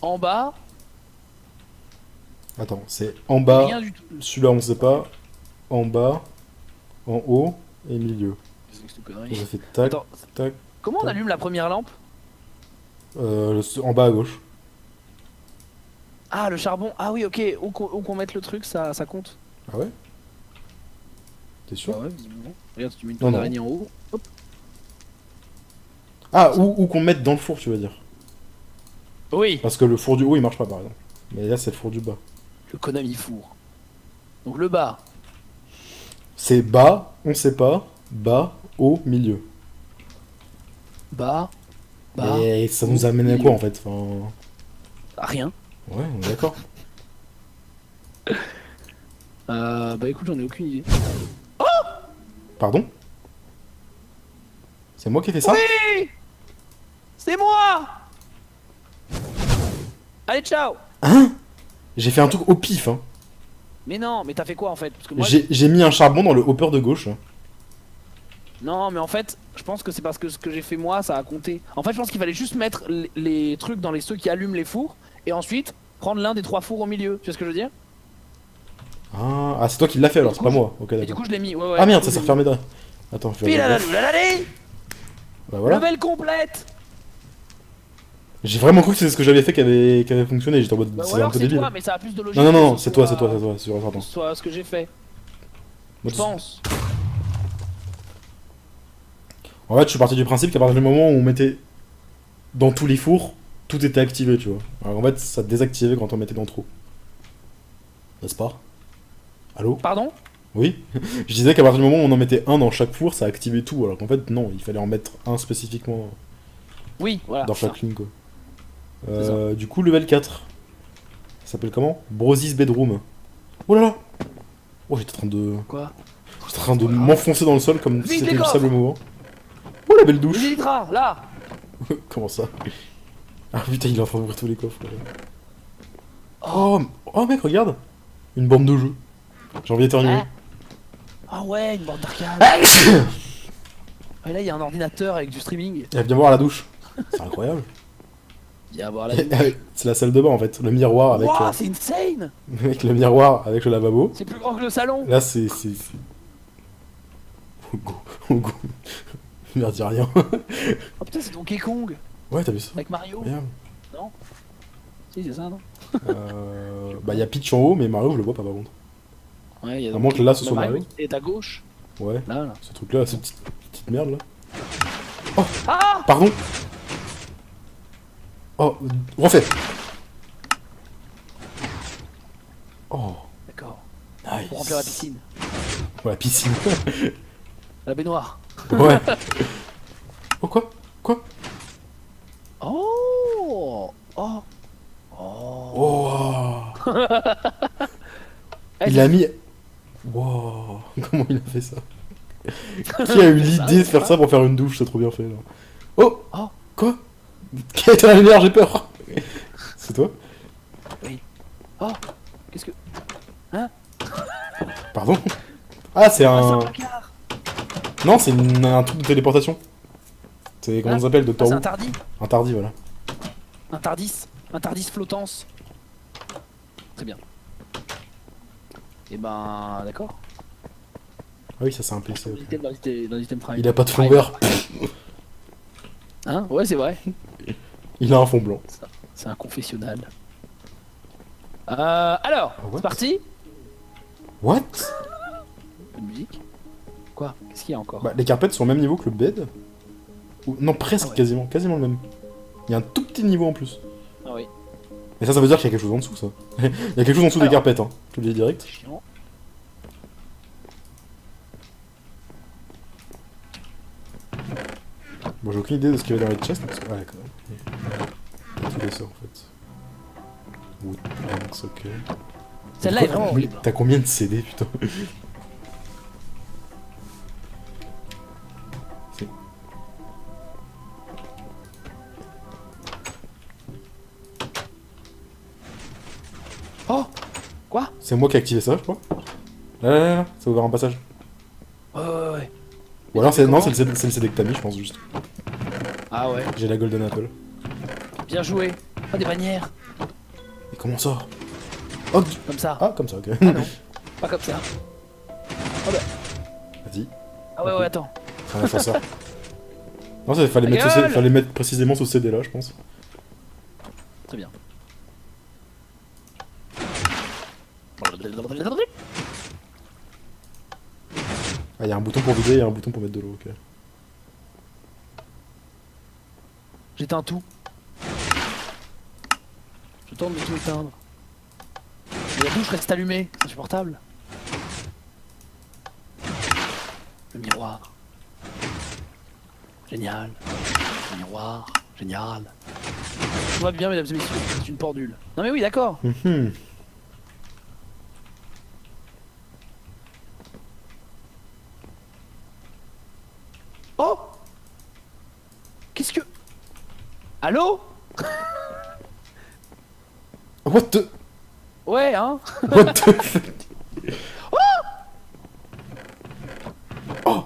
Speaker 2: en bas,
Speaker 1: Attends, c'est en bas,
Speaker 2: Rien du tout.
Speaker 1: celui-là on sait pas, en bas, en haut et milieu.
Speaker 2: Qu'est-ce que c'est que cette connerie?
Speaker 1: Ça fait tac,
Speaker 2: Attends,
Speaker 1: tac,
Speaker 2: comment on
Speaker 1: tac.
Speaker 2: allume la première lampe?
Speaker 1: En bas à gauche.
Speaker 2: Ah, le charbon. Ah oui, ok. Où qu'on mette le truc, ça compte.
Speaker 1: Ah ouais? T'es sûr?
Speaker 2: Ah ouais, visiblement. Regarde, si tu mets une
Speaker 1: Non,
Speaker 2: toile
Speaker 1: non.
Speaker 2: d'araignée en haut. Hop.
Speaker 1: Ah, ou qu'on mette dans le four, tu veux dire.
Speaker 2: Oui.
Speaker 1: Parce que le four du haut il marche pas par exemple. Mais là c'est le four du bas.
Speaker 2: Le Konami four. Donc le bas.
Speaker 1: C'est bas, on sait pas, bas, haut, milieu.
Speaker 2: Bas. Bas.
Speaker 1: Et ça nous amène à
Speaker 2: milieu.
Speaker 1: quoi en fait? Enfin...
Speaker 2: Ah, rien.
Speaker 1: Ouais, on est d'accord.
Speaker 2: Bah écoute, j'en ai aucune idée.
Speaker 1: Pardon? C'est moi qui ai fait ça?
Speaker 2: Oui. C'est moi. Allez, ciao.
Speaker 1: Hein? J'ai fait un truc au pif, hein.
Speaker 2: Mais non, mais t'as fait quoi en fait? Parce que moi,
Speaker 1: J'ai mis un charbon dans le hopper de gauche.
Speaker 2: non, mais en fait, je pense que c'est parce que ce que j'ai fait moi, ça a compté. En fait, je pense qu'il fallait juste mettre les trucs dans les ceux qui allument les fours et ensuite prendre l'un des 3 fours au milieu. Tu vois ce que je veux dire?
Speaker 1: Ah, c'est toi qui l'as fait alors,
Speaker 2: du
Speaker 1: c'est
Speaker 2: coup,
Speaker 1: pas moi. Ok,
Speaker 2: Et du
Speaker 1: d'accord.
Speaker 2: coup, je l'ai mis. Ouais, ouais.
Speaker 1: Ah merde,
Speaker 2: du
Speaker 1: ça
Speaker 2: coup,
Speaker 1: s'est
Speaker 2: je l'ai
Speaker 1: refermé derrière. Attends, je
Speaker 2: mis.
Speaker 1: vais
Speaker 2: Pile à
Speaker 1: regarder.
Speaker 2: la
Speaker 1: Bah voilà.
Speaker 2: Level complète.
Speaker 1: J'ai vraiment cru que c'était ce que j'avais fait qui avait fonctionné. J'étais en mode,
Speaker 2: Bah, ou
Speaker 1: c'est un
Speaker 2: alors
Speaker 1: peu
Speaker 2: c'est
Speaker 1: débile.
Speaker 2: toi, mais ça a plus de logique.
Speaker 1: Non, non, non,
Speaker 2: que ce
Speaker 1: c'est toi, c'est
Speaker 2: soit-
Speaker 1: toi, c'est toi, c'est sûr et certain.
Speaker 2: que ce soit ce que j'ai fait.
Speaker 1: Moi,
Speaker 2: Je pense.
Speaker 1: En fait, je suis parti du principe qu'à partir du moment où on mettait dans tous les fours, tout était activé, tu vois. Alors en fait, ça désactivait quand on mettait dans trop. N'est-ce pas? Allô?
Speaker 2: Pardon?
Speaker 1: Oui? Je disais qu'à partir du moment où on en mettait un dans chaque four, ça activait tout, alors qu'en fait, non, il fallait en mettre un spécifiquement
Speaker 2: Oui, voilà.
Speaker 1: dans
Speaker 2: ça.
Speaker 1: chaque ligne, quoi.
Speaker 2: C'est
Speaker 1: Du coup, level 4. Ça s'appelle comment? Brosy's Bedroom. Oh là là! Oh, j'étais en train de...
Speaker 2: Quoi?
Speaker 1: J'étais en train de m'enfoncer dans le sol comme si
Speaker 2: Vite,
Speaker 1: c'était
Speaker 2: les
Speaker 1: du
Speaker 2: coffres!
Speaker 1: sable mouvant. Oh, la belle douche!
Speaker 2: Le litre, là.
Speaker 1: Comment ça? Ah putain, il est en train d'ouvrir tous les coffres. Là. Oh mec, regarde! Une bande de jeux. J'ai envie d'éternuer.
Speaker 2: Ah. Ah ouais, une borne d'arcade. Et là, il y a un ordinateur avec du streaming.
Speaker 1: Et viens voir la douche. C'est incroyable.
Speaker 2: Viens voir la douche.
Speaker 1: C'est la salle de bain en fait. Le miroir avec,
Speaker 2: Wouah, c'est insane.
Speaker 1: avec le miroir avec le lavabo.
Speaker 2: C'est plus grand que le salon.
Speaker 1: Là, c'est. Au goût. Merde, dis rien.
Speaker 2: Oh putain, c'est Donkey Kong
Speaker 1: Ouais, t'as vu ça?
Speaker 2: avec Mario.
Speaker 1: Incroyable.
Speaker 2: Si, c'est ça, non?
Speaker 1: Bah, y'a Peach en haut, mais Mario, je le vois pas par contre.
Speaker 2: Ouais, il y a
Speaker 1: À moins que là, ce soit
Speaker 2: Mario
Speaker 1: Mario.
Speaker 2: est à gauche.
Speaker 1: Ouais,
Speaker 2: Là, là.
Speaker 1: ce truc là, cette petite merde là.
Speaker 2: Ah!
Speaker 1: Pardon! Oh, refais! Oh,
Speaker 2: D'accord.
Speaker 1: nice!
Speaker 2: Pour remplir la piscine.
Speaker 1: Ouais, la piscine.
Speaker 2: La baignoire.
Speaker 1: Ouais. Oh, quoi? Quoi?
Speaker 2: Oh! Oh! Oh!
Speaker 1: Oh!
Speaker 2: Eh,
Speaker 1: Il a mis. Wow! Comment il a fait ça? Qui a eu l'idée de faire ça pour faire une douche? C'est trop bien fait là. Oh!
Speaker 2: Oh.
Speaker 1: Quoi? Quelle est la lumière? J'ai peur! C'est toi?
Speaker 2: Oh! Qu'est-ce que.
Speaker 1: Pardon? Ah, c'est
Speaker 2: Ah, c'est un
Speaker 1: un.
Speaker 2: placard!
Speaker 1: Non, c'est un truc de téléportation. C'est comment
Speaker 2: Ah.
Speaker 1: ça s'appelle,
Speaker 2: Ah,
Speaker 1: Doctor
Speaker 2: c'est
Speaker 1: Who?
Speaker 2: un tardi!
Speaker 1: Un tardi, voilà.
Speaker 2: Un tardis! Un tardis flottance! Très bien. Et ben. D'accord.
Speaker 1: Ah oui, ça c'est un PC. ok.
Speaker 2: Dans l'item Prime.
Speaker 1: Il a pas de fond
Speaker 2: Prime.
Speaker 1: vert.
Speaker 2: Hein? Ouais, c'est vrai.
Speaker 1: Il a un fond blanc.
Speaker 2: C'est un confessionnal. Alors,
Speaker 1: what?
Speaker 2: c'est parti.
Speaker 1: What?
Speaker 2: Une musique. Quoi? Qu'est-ce qu'il y a encore?
Speaker 1: Bah, les carpettes sont au même niveau que le bed. Non, presque,
Speaker 2: Ah ouais.
Speaker 1: quasiment le même. Il y a un tout petit niveau en plus.
Speaker 2: Ah oui.
Speaker 1: Mais ça veut dire qu'il y a quelque chose en dessous, ça. Il y a quelque chose en dessous des
Speaker 2: Alors.
Speaker 1: carpettes, hein. Je te le dis direct.
Speaker 2: Chiant.
Speaker 1: Bon, j'ai aucune idée de ce qu'il y avait dans les chests. Parce que... Ouais, quand même. Il y a tous les sorts, en fait. Wood planks, ok.
Speaker 2: Celle-là est vraiment horrible.
Speaker 1: T'as combien de CD, putain? C'est-
Speaker 2: Oh! Quoi?
Speaker 1: C'est moi qui ai activé ça, je crois. Là, ça a ouvert un passage.
Speaker 2: Ouais.
Speaker 1: Ou alors c'est...
Speaker 2: comment
Speaker 1: Non, c'est le CD que t'as mis, je pense, juste.
Speaker 2: Ah ouais.
Speaker 1: J'ai la Golden Apple.
Speaker 2: Bien joué. Oh, des bannières.
Speaker 1: Et comment ça? Oh,
Speaker 2: Comme ça.
Speaker 1: ah, comme ça, ok.
Speaker 2: Ah non, pas comme ça. Oh bah.
Speaker 1: Vas-y.
Speaker 2: Ah ouais, ouais, attends.
Speaker 1: C'est un ascenseur. Non, ça, fallait mettre,
Speaker 2: gueule
Speaker 1: fallait mettre précisément ce CD là, je pense.
Speaker 2: Très bien.
Speaker 1: Ah, y a un bouton pour vider et un bouton pour mettre de l'eau, ok.
Speaker 2: J'éteins tout. Je tente de tout éteindre. Mais la douche reste allumée, c'est insupportable. Le miroir. Génial. Le miroir. Génial. Tout va bien, mesdames et messieurs, c'est une pendule. Non mais oui, d'accord.
Speaker 1: Mhm.
Speaker 2: Oh! Qu'est-ce que... Allô?
Speaker 1: What the...
Speaker 2: Ouais, hein?
Speaker 1: What the fuck? Oh!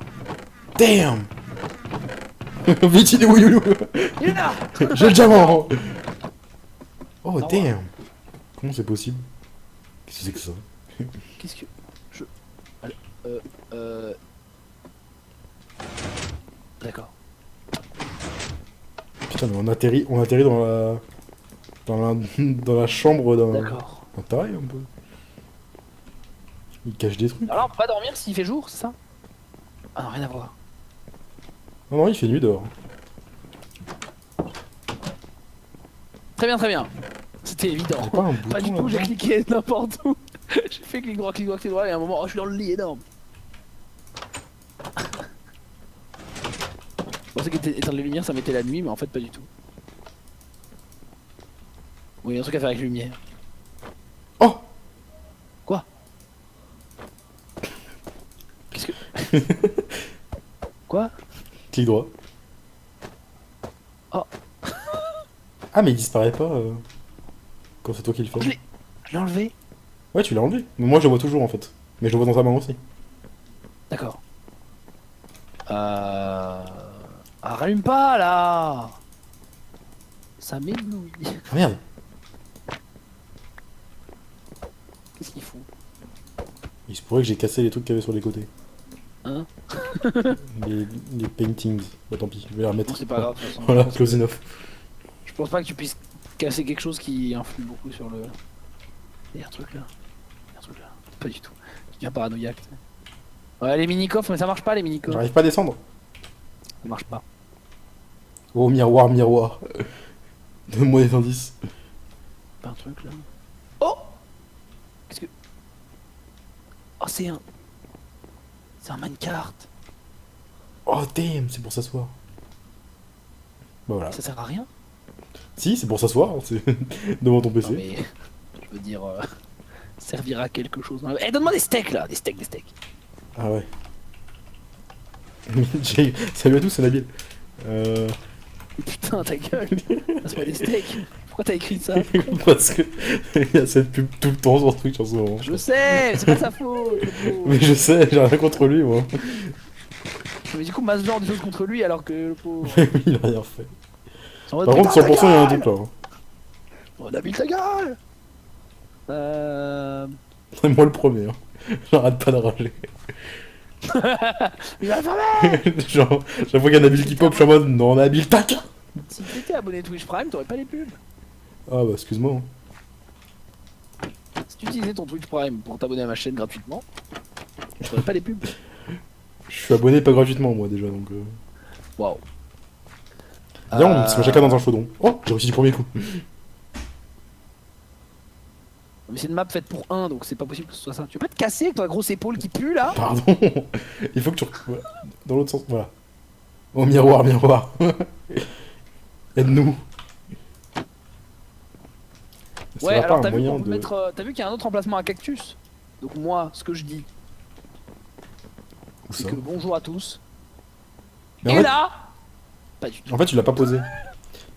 Speaker 1: Damn! Vite, il est où, Youlou?
Speaker 2: Il est là!
Speaker 1: J'ai le diamant! Oh,
Speaker 2: revoir.
Speaker 1: damn! Comment c'est possible? Qu'est-ce que c'est que ça?
Speaker 2: Qu'est-ce que... Je... Allez, D'accord.
Speaker 1: Putain, mais on atterrit dans la... dans la chambre d'un...
Speaker 2: D'accord.
Speaker 1: Un taré, un peu. Il cache des trucs.
Speaker 2: Alors là, on peut pas dormir s'il fait jour, c'est ça? Ah non, rien à voir.
Speaker 1: Non, non, il fait nuit dehors.
Speaker 2: Très bien, très bien. C'était évident.
Speaker 1: Y'a pas un bouton
Speaker 2: Pas du tout, j'ai
Speaker 1: là-dedans?
Speaker 2: cliqué n'importe où. J'ai fait clic droit, et à un moment, oh, je suis dans le lit énorme. Je pensais qu'éteindre les lumières, ça mettait la nuit, mais en fait, pas du tout. Oui, il y a un truc à faire avec les lumières.
Speaker 1: Oh!
Speaker 2: Quoi? Qu'est-ce que... Quoi?
Speaker 1: Clic droit.
Speaker 2: Oh.
Speaker 1: Ah, mais il disparaît pas quand c'est toi qui le fais.
Speaker 2: Je l'ai enlevé.
Speaker 1: Ouais, tu l'as enlevé. Mais moi, je le vois toujours en fait. Mais je le vois dans ta main aussi.
Speaker 2: D'accord. Ah, rallume pas là. Ça m'éblouit.
Speaker 1: Ah merde!
Speaker 2: Qu'est-ce qu'il fout?
Speaker 1: Il se pourrait que j'ai cassé les trucs qu'il y avait sur les côtés.
Speaker 2: Hein?
Speaker 1: les paintings. Bah tant pis, je vais les remettre.
Speaker 2: Non, c'est pas grave de toute façon.
Speaker 1: Voilà, close enough.
Speaker 2: Je pense pas que tu puisses casser quelque chose qui influe beaucoup sur le... Il y a un truc là. Il y a un truc là. Pas du tout. Je deviens paranoïaque. Tu sais. Ouais, les mini-coffres, mais ça marche pas les mini-coffres.
Speaker 1: J'arrive pas à descendre.
Speaker 2: Ça marche pas.
Speaker 1: Oh, miroir, miroir. Donne-moi des indices.
Speaker 2: Pas un truc là. Oh! Qu'est-ce que... Oh, c'est un... C'est un minecart.
Speaker 1: Oh, damn, c'est pour s'asseoir. Bah voilà.
Speaker 2: Ça sert à rien?
Speaker 1: Si, c'est pour s'asseoir, c'est devant ton
Speaker 2: Non
Speaker 1: PC.
Speaker 2: mais... Je veux dire... servir à quelque chose. Eh, donne-moi des steaks là! Des steaks, des steaks.
Speaker 1: Ah ouais. Salut à tous, c'est Nabil.
Speaker 2: Putain, ta gueule! Passe-moi des steaks! Pourquoi t'as écrit ça?
Speaker 1: Parce que il y a cette pub tout le temps sur ce truc en ce moment.
Speaker 2: Je sais! C'est pas sa faute! le pauvre.
Speaker 1: Mais je sais, j'ai rien contre lui, moi.
Speaker 2: Mais du coup, masse genre des choses contre lui alors que le pauvre.
Speaker 1: Il a rien fait.
Speaker 2: En mode,
Speaker 1: Par contre,
Speaker 2: putain,
Speaker 1: 100%, il y a un truc là.
Speaker 2: Oh, Nabil, ta gueule!
Speaker 1: C'est moi le premier. Hein. J'arrête pas de rager.
Speaker 2: Il va fermer!
Speaker 1: Genre, chaque fois qu'il y a Nabil qui pop, je suis en mode non, Nabil, tac!
Speaker 2: Si t'étais abonné Twitch Prime, t'aurais pas les pubs.
Speaker 1: Ah bah, excuse-moi. Hein.
Speaker 2: Si tu utilisais ton Twitch Prime pour t'abonner à ma chaîne gratuitement, t'aurais pas les pubs.
Speaker 1: Je suis abonné pas gratuitement, moi déjà donc.
Speaker 2: Waouh.
Speaker 1: Viens, on se met chacun dans un chaudron. Oh, j'ai réussi du premier coup.
Speaker 2: Mais c'est une map faite pour un, donc c'est pas possible que ce soit ça. Tu veux pas te casser avec ta grosse épaule qui pue là?
Speaker 1: Pardon. Il faut que tu. Voilà. Dans l'autre sens, voilà. Oh, miroir, miroir. Aide-nous. Ça
Speaker 2: Ouais,
Speaker 1: va pas
Speaker 2: alors
Speaker 1: un
Speaker 2: t'as vu
Speaker 1: moyen
Speaker 2: qu'on peut
Speaker 1: de...
Speaker 2: mettre. T'as vu qu'il y a un autre emplacement à cactus? Donc moi, ce que je dis,
Speaker 1: Où
Speaker 2: c'est
Speaker 1: ça
Speaker 2: que bonjour à tous.
Speaker 1: Mais en
Speaker 2: Et
Speaker 1: fait-
Speaker 2: là, pas du tout.
Speaker 1: En fait, tu l'as pas posé.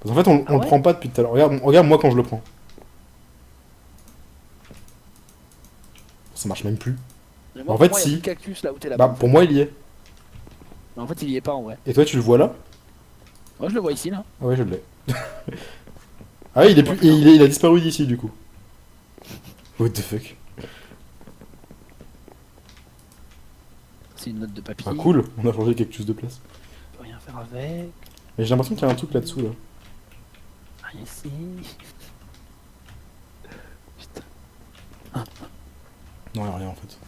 Speaker 1: Parce qu'en fait, on
Speaker 2: Ah
Speaker 1: le
Speaker 2: ouais
Speaker 1: prend pas depuis tout à l'heure. Regarde moi quand je le prends. Ça marche même plus.
Speaker 2: Mais moi,
Speaker 1: En
Speaker 2: pour
Speaker 1: fait,
Speaker 2: moi, y a
Speaker 1: si.
Speaker 2: plus de cactus là où t'es là-bas.
Speaker 1: Bah, pour moi, il y est.
Speaker 2: Mais en fait, il y est pas en vrai.
Speaker 1: Et toi, tu le vois là?
Speaker 2: Moi, je le vois ici là.
Speaker 1: Ah ouais, je l'ai. Ah ouais, il est plus... et il a disparu d'ici, du coup. What the fuck.
Speaker 2: C'est une note de papier.
Speaker 1: Ah cool, on a changé quelque chose de place.
Speaker 2: On peut rien faire avec.
Speaker 1: Mais j'ai l'impression qu'il y a un truc là-dessous là.
Speaker 2: Rien ici. Putain.
Speaker 1: Non, y a rien en fait.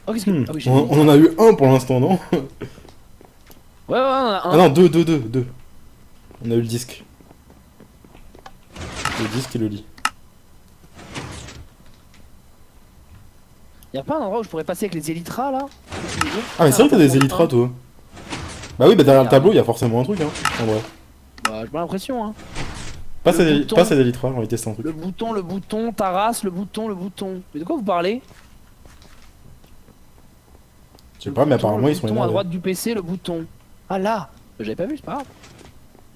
Speaker 2: Oh, qu'est-ce que. Ah oui, j'ai
Speaker 1: On en a eu un pour l'instant, non?
Speaker 2: Ouais, on en a un.
Speaker 1: Ah non, deux. On a eu le disque. Le disque et le lit.
Speaker 2: Y'a pas un endroit où je pourrais passer avec les élytras là?
Speaker 1: Ah mais c'est vrai que t'as des élytras toi. Bah oui, bah derrière le tableau, il y a forcément un truc, hein, en vrai.
Speaker 2: Bah, j'ai pas l'impression, hein.
Speaker 1: Passe
Speaker 2: Le
Speaker 1: à
Speaker 2: bouton.
Speaker 1: passe à des élytras, on va tester un truc.
Speaker 2: Le bouton, ta race, le bouton. Mais de quoi vous parlez?
Speaker 1: Je sais pas, mais apparemment ils sont
Speaker 2: Le bouton à
Speaker 1: énervés.
Speaker 2: droite du PC, le bouton. Ah là! J'avais pas vu, c'est pas grave.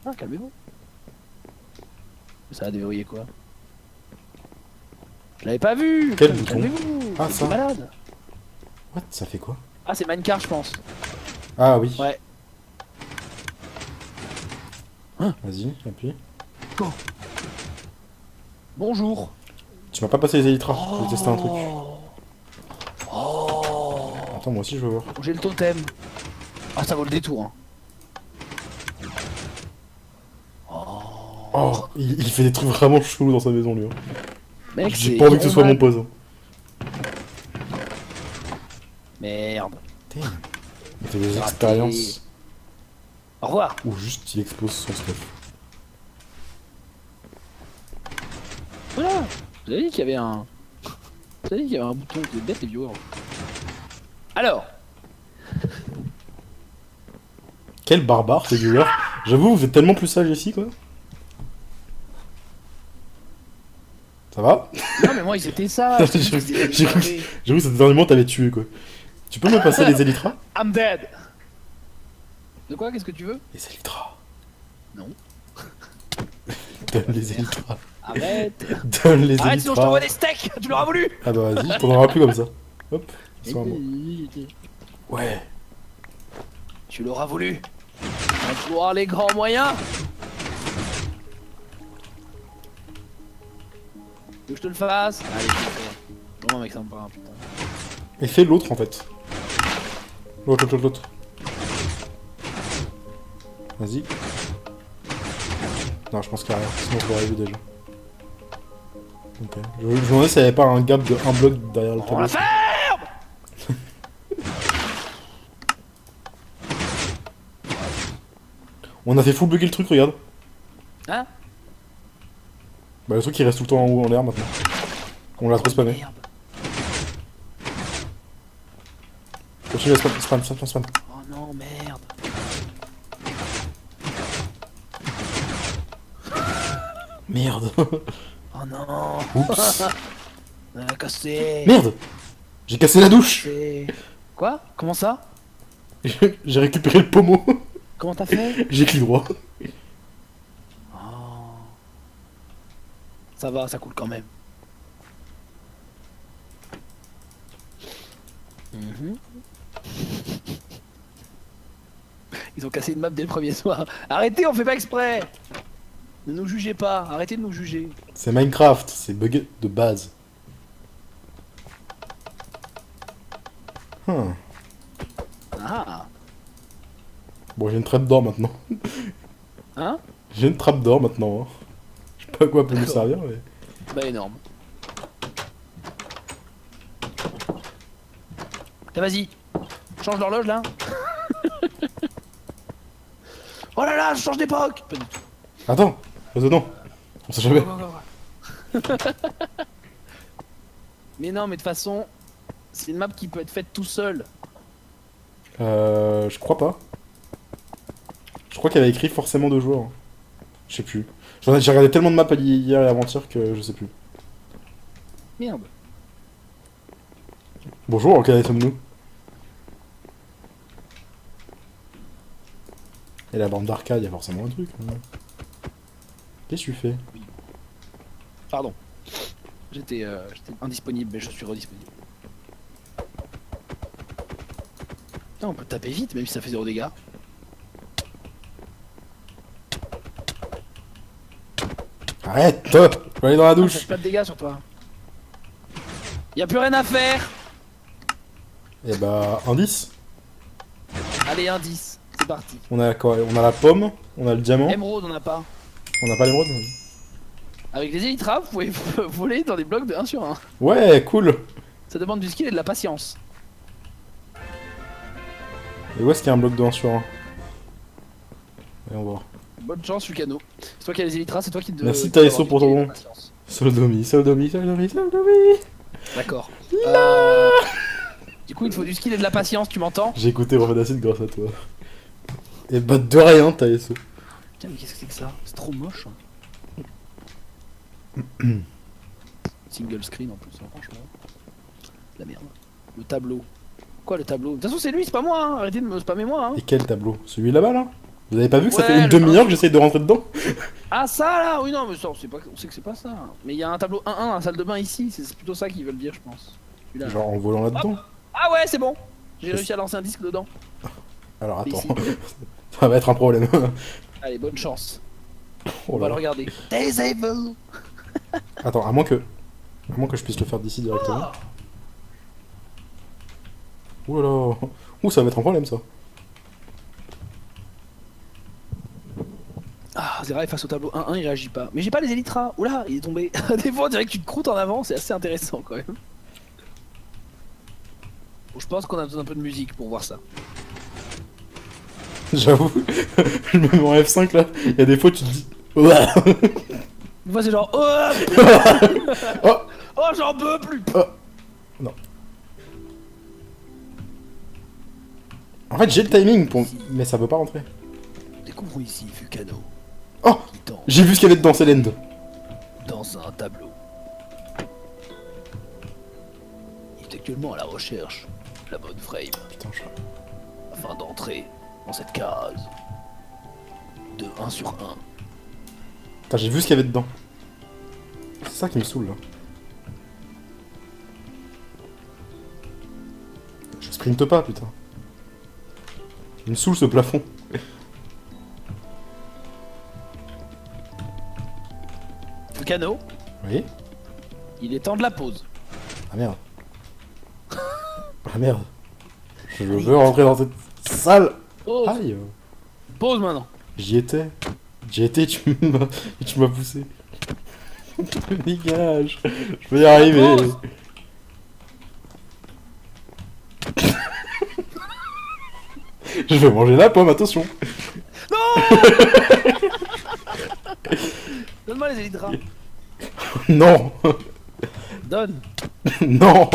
Speaker 2: Ah, calmez-vous. Ça a déverrouillé quoi? Je l'avais pas vu!
Speaker 1: Quel
Speaker 2: Putain,
Speaker 1: bouton?
Speaker 2: calmez-vous.
Speaker 1: Ah,
Speaker 2: Vous
Speaker 1: ça.
Speaker 2: êtes malade.
Speaker 1: What? Ça fait quoi?
Speaker 2: Ah, c'est Minecraft, je pense.
Speaker 1: Ah oui.
Speaker 2: Ouais.
Speaker 1: Vas-y, appuie.
Speaker 2: Bonjour.
Speaker 1: Tu m'as pas passé les élytras, je vais tester un truc.
Speaker 2: Oh.
Speaker 1: Attends, moi aussi je veux voir.
Speaker 2: J'ai le totem. Ah, ça vaut le détour, hein.
Speaker 1: Oh, il fait des trucs vraiment chelous dans sa maison lui. Hein.
Speaker 2: Mec,
Speaker 1: J'ai
Speaker 2: c'est
Speaker 1: pas envie que ce soit mon
Speaker 2: irromable.
Speaker 1: pote. Hein.
Speaker 2: Merde.
Speaker 1: Damn. Il fait des
Speaker 2: Raté.
Speaker 1: expériences
Speaker 2: Au revoir.
Speaker 1: où juste il expose son stuff.
Speaker 2: Voilà. Vous avez dit qu'il y avait un. Vous avez dit qu'il y avait un bouton. Vous êtes bêtes les viewers. Alors.
Speaker 1: Quel barbare ces viewers. J'avoue, vous êtes tellement plus sage ici quoi. Ça va?
Speaker 2: Non mais moi ils étaient ça.
Speaker 1: J'ai cru que ce dernier moment t'avais tué quoi. Tu peux me passer les élytras?
Speaker 2: I'm dead. De quoi? Qu'est-ce que tu veux?
Speaker 1: Les élytras.
Speaker 2: Non.
Speaker 1: Donne les élytras.
Speaker 2: Arrête.
Speaker 1: Donne les
Speaker 2: Arrête sinon je t'envoie
Speaker 1: élytras.
Speaker 2: des steaks. Tu l'auras voulu.
Speaker 1: Ah bah vas-y, je t'en aurai plus comme ça. Hop, c'est à moi. Ouais.
Speaker 2: Tu l'auras voulu. Emploie les grands moyens. Tu veux que je te le fasse? Allez, je te le fais. Non mec, ça me paraît putain.
Speaker 1: Et fais l'autre en fait. L'autre. Vas-y. Non, je pense qu'il y a rien, sinon je l'aurais vu déjà. Ok. Je me demandais s'il n'y avait pas un gap de 1 bloc derrière le
Speaker 2: On
Speaker 1: tableau.
Speaker 2: la ferme.
Speaker 1: On a fait full bugger le truc, regarde.
Speaker 2: Hein?
Speaker 1: Bah le truc il reste tout le temps en haut en l'air maintenant. On l'a trop spammé.
Speaker 2: Merde.
Speaker 1: Continue à spam.
Speaker 2: Oh non, merde.
Speaker 1: Merde.
Speaker 2: Oh non.
Speaker 1: Oups.
Speaker 2: On a cassé.
Speaker 1: Merde. J'ai cassé la douche.
Speaker 2: C'est- Quoi? Comment ça?
Speaker 1: J'ai récupéré le pommeau.
Speaker 2: Comment t'as fait?
Speaker 1: J'ai cliqué droit.
Speaker 2: Oh. Ça va, ça coule quand même. Mhm. Ils ont cassé une map dès le premier soir. Arrêtez, on fait pas exprès. Ne nous jugez pas, arrêtez de nous juger.
Speaker 1: C'est Minecraft, c'est bugué de base.
Speaker 2: Ah.
Speaker 1: Bon, j'ai une trappe d'or maintenant.
Speaker 2: Hein?
Speaker 1: J'ai une trappe d'or maintenant. Hein. Je sais pas à quoi elle peut nous
Speaker 2: D'accord.
Speaker 1: servir, mais.
Speaker 2: Bah énorme. Là, vas-y. Change l'horloge là. Oh là là, je change d'époque. Pas du tout.
Speaker 1: Attends, reste dedans. On sait jamais.
Speaker 2: Mais non, mais de toute façon, c'est une map qui peut être faite tout seul.
Speaker 1: Je crois pas. Je crois qu'elle a écrit forcément 2 joueurs. Je sais plus. J'ai regardé tellement de maps hier et avant-hier que je sais plus.
Speaker 2: Merde.
Speaker 1: Bonjour, en quelle année sommes-nous? Et la bande d'arcade, il y a forcément un truc. Hein. Qu'est-ce que tu fais?
Speaker 2: Pardon. J'étais indisponible, mais je suis redisponible. Putain, on peut taper vite, même si ça fait 0 dégâts.
Speaker 1: Arrête! Je peux aller dans la
Speaker 2: Non, ça
Speaker 1: douche!
Speaker 2: fait pas de dégâts sur toi. Y'a plus rien à faire.
Speaker 1: Et bah, indice.
Speaker 2: Allez, indice. C'est parti.
Speaker 1: On a quoi? On a la pomme, on a le diamant.
Speaker 2: Émeraude, on n'a pas.
Speaker 1: On n'a pas l'émeraude?
Speaker 2: Avec les élytras, vous pouvez voler dans des blocs de 1 sur 1.
Speaker 1: Ouais, cool.
Speaker 2: Ça demande du skill et de la patience.
Speaker 1: Et où est-ce qu'il y a un bloc de 1 sur 1? Allez, on va voir.
Speaker 2: Bonne chance, Lucano. C'est toi qui as les élytras, c'est toi qui te.
Speaker 1: Merci, Taeso, pour ton don. Sodomi.
Speaker 2: D'accord. Du coup, il te faut du skill et de la patience, tu m'entends?
Speaker 1: J'ai écouté Refait d'acide grâce à toi. Et bah, de rien, Taeso.
Speaker 2: Tiens, mais qu'est-ce que c'est que ça? C'est trop moche. Single screen en plus, hein, franchement. La merde. Le tableau. Quoi le tableau? De toute façon, c'est lui, c'est pas moi, hein. Arrêtez de me spammer moi. Hein.
Speaker 1: Et quel tableau? Celui là-bas, là? Vous avez pas vu que ça
Speaker 2: Ouais,
Speaker 1: fait une
Speaker 2: le
Speaker 1: demi-heure que j'essaye de rentrer dedans?
Speaker 2: Ah, ça là? Oui, non, mais ça, on sait que c'est pas ça. Mais il y a un tableau 1-1 dans la salle de bain ici, c'est plutôt ça qu'ils veulent dire, je pense. Celui-là.
Speaker 1: Genre en volant là-dedans?
Speaker 2: Ah ouais, c'est bon. J'ai réussi à lancer un disque dedans.
Speaker 1: Alors attends,
Speaker 2: Ici.
Speaker 1: ça va être un problème.
Speaker 2: Allez, bonne chance.
Speaker 1: Oh
Speaker 2: On va
Speaker 1: là
Speaker 2: le
Speaker 1: là.
Speaker 2: regarder. Disable.
Speaker 1: Attends, à moins que je puisse le faire d'ici directement. Ouh là là. Ouh, ça va être un problème ça.
Speaker 2: Ah, Zera est face au tableau 1-1, il réagit pas. Mais j'ai pas les élytras. Oula, il est tombé. Des fois, on dirait que tu te croûtes en avant, c'est assez intéressant quand même. Bon, je pense qu'on a besoin d'un peu de musique pour voir ça.
Speaker 1: J'avoue, je me mets en F5 là. Il y a des fois tu te dis. Ouah.
Speaker 2: Une fois, c'est genre. Oh,
Speaker 1: Oh.
Speaker 2: oh j'en peux plus.
Speaker 1: Non. En fait, j'ai le timing pour. Mais ça veut pas rentrer.
Speaker 2: Découvrons ici Fukano.
Speaker 1: Oh,
Speaker 2: Qui danse
Speaker 1: j'ai vu ce qu'il y avait dedans, c'est l'end.
Speaker 2: dans un tableau. Il est actuellement à la recherche de la bonne frame
Speaker 1: Putain, je.
Speaker 2: afin d'entrer dans cette case de 1 sur 1.
Speaker 1: Putain, j'ai vu ce qu'il y avait dedans. C'est ça qui me saoule là. Je sprinte pas, putain. Il me saoule ce plafond.
Speaker 2: Fukano,
Speaker 1: Oui.
Speaker 2: il est temps de la pause.
Speaker 1: Ah merde. Ah merde. Je veux rentrer dans cette salle.
Speaker 2: Pause,
Speaker 1: Aïe.
Speaker 2: pause maintenant.
Speaker 1: J'y étais. J'y étais, tu m'as poussé. Dégage. Je peux y arriver.
Speaker 2: Pause.
Speaker 1: Je vais manger la pomme, attention.
Speaker 2: Donne-moi les élytras.
Speaker 1: Non.
Speaker 2: Donne.
Speaker 1: Non.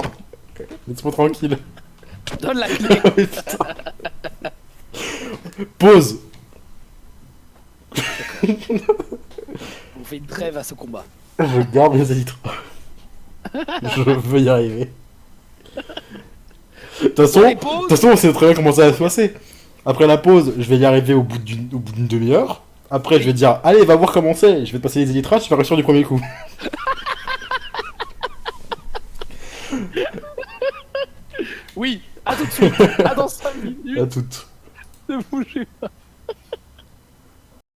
Speaker 1: Laisse-moi tranquille.
Speaker 2: Donne la clé.
Speaker 1: Oh, putain. Pause.
Speaker 2: On fait une trêve à ce combat.
Speaker 1: Je garde mes élytres. Je veux y arriver. De toute
Speaker 2: Allez, pause.
Speaker 1: façon, on sait très bien comment ça va se passer. Après la pause, je vais y arriver au bout d'une demi-heure. Après, je vais dire, allez, va voir comment c'est. Je vais te passer les élytrages, tu vas réussir du premier coup.
Speaker 2: Oui, à tout de suite. À dans 5
Speaker 1: À
Speaker 2: minutes.
Speaker 1: toutes.
Speaker 2: Ne bougez pas.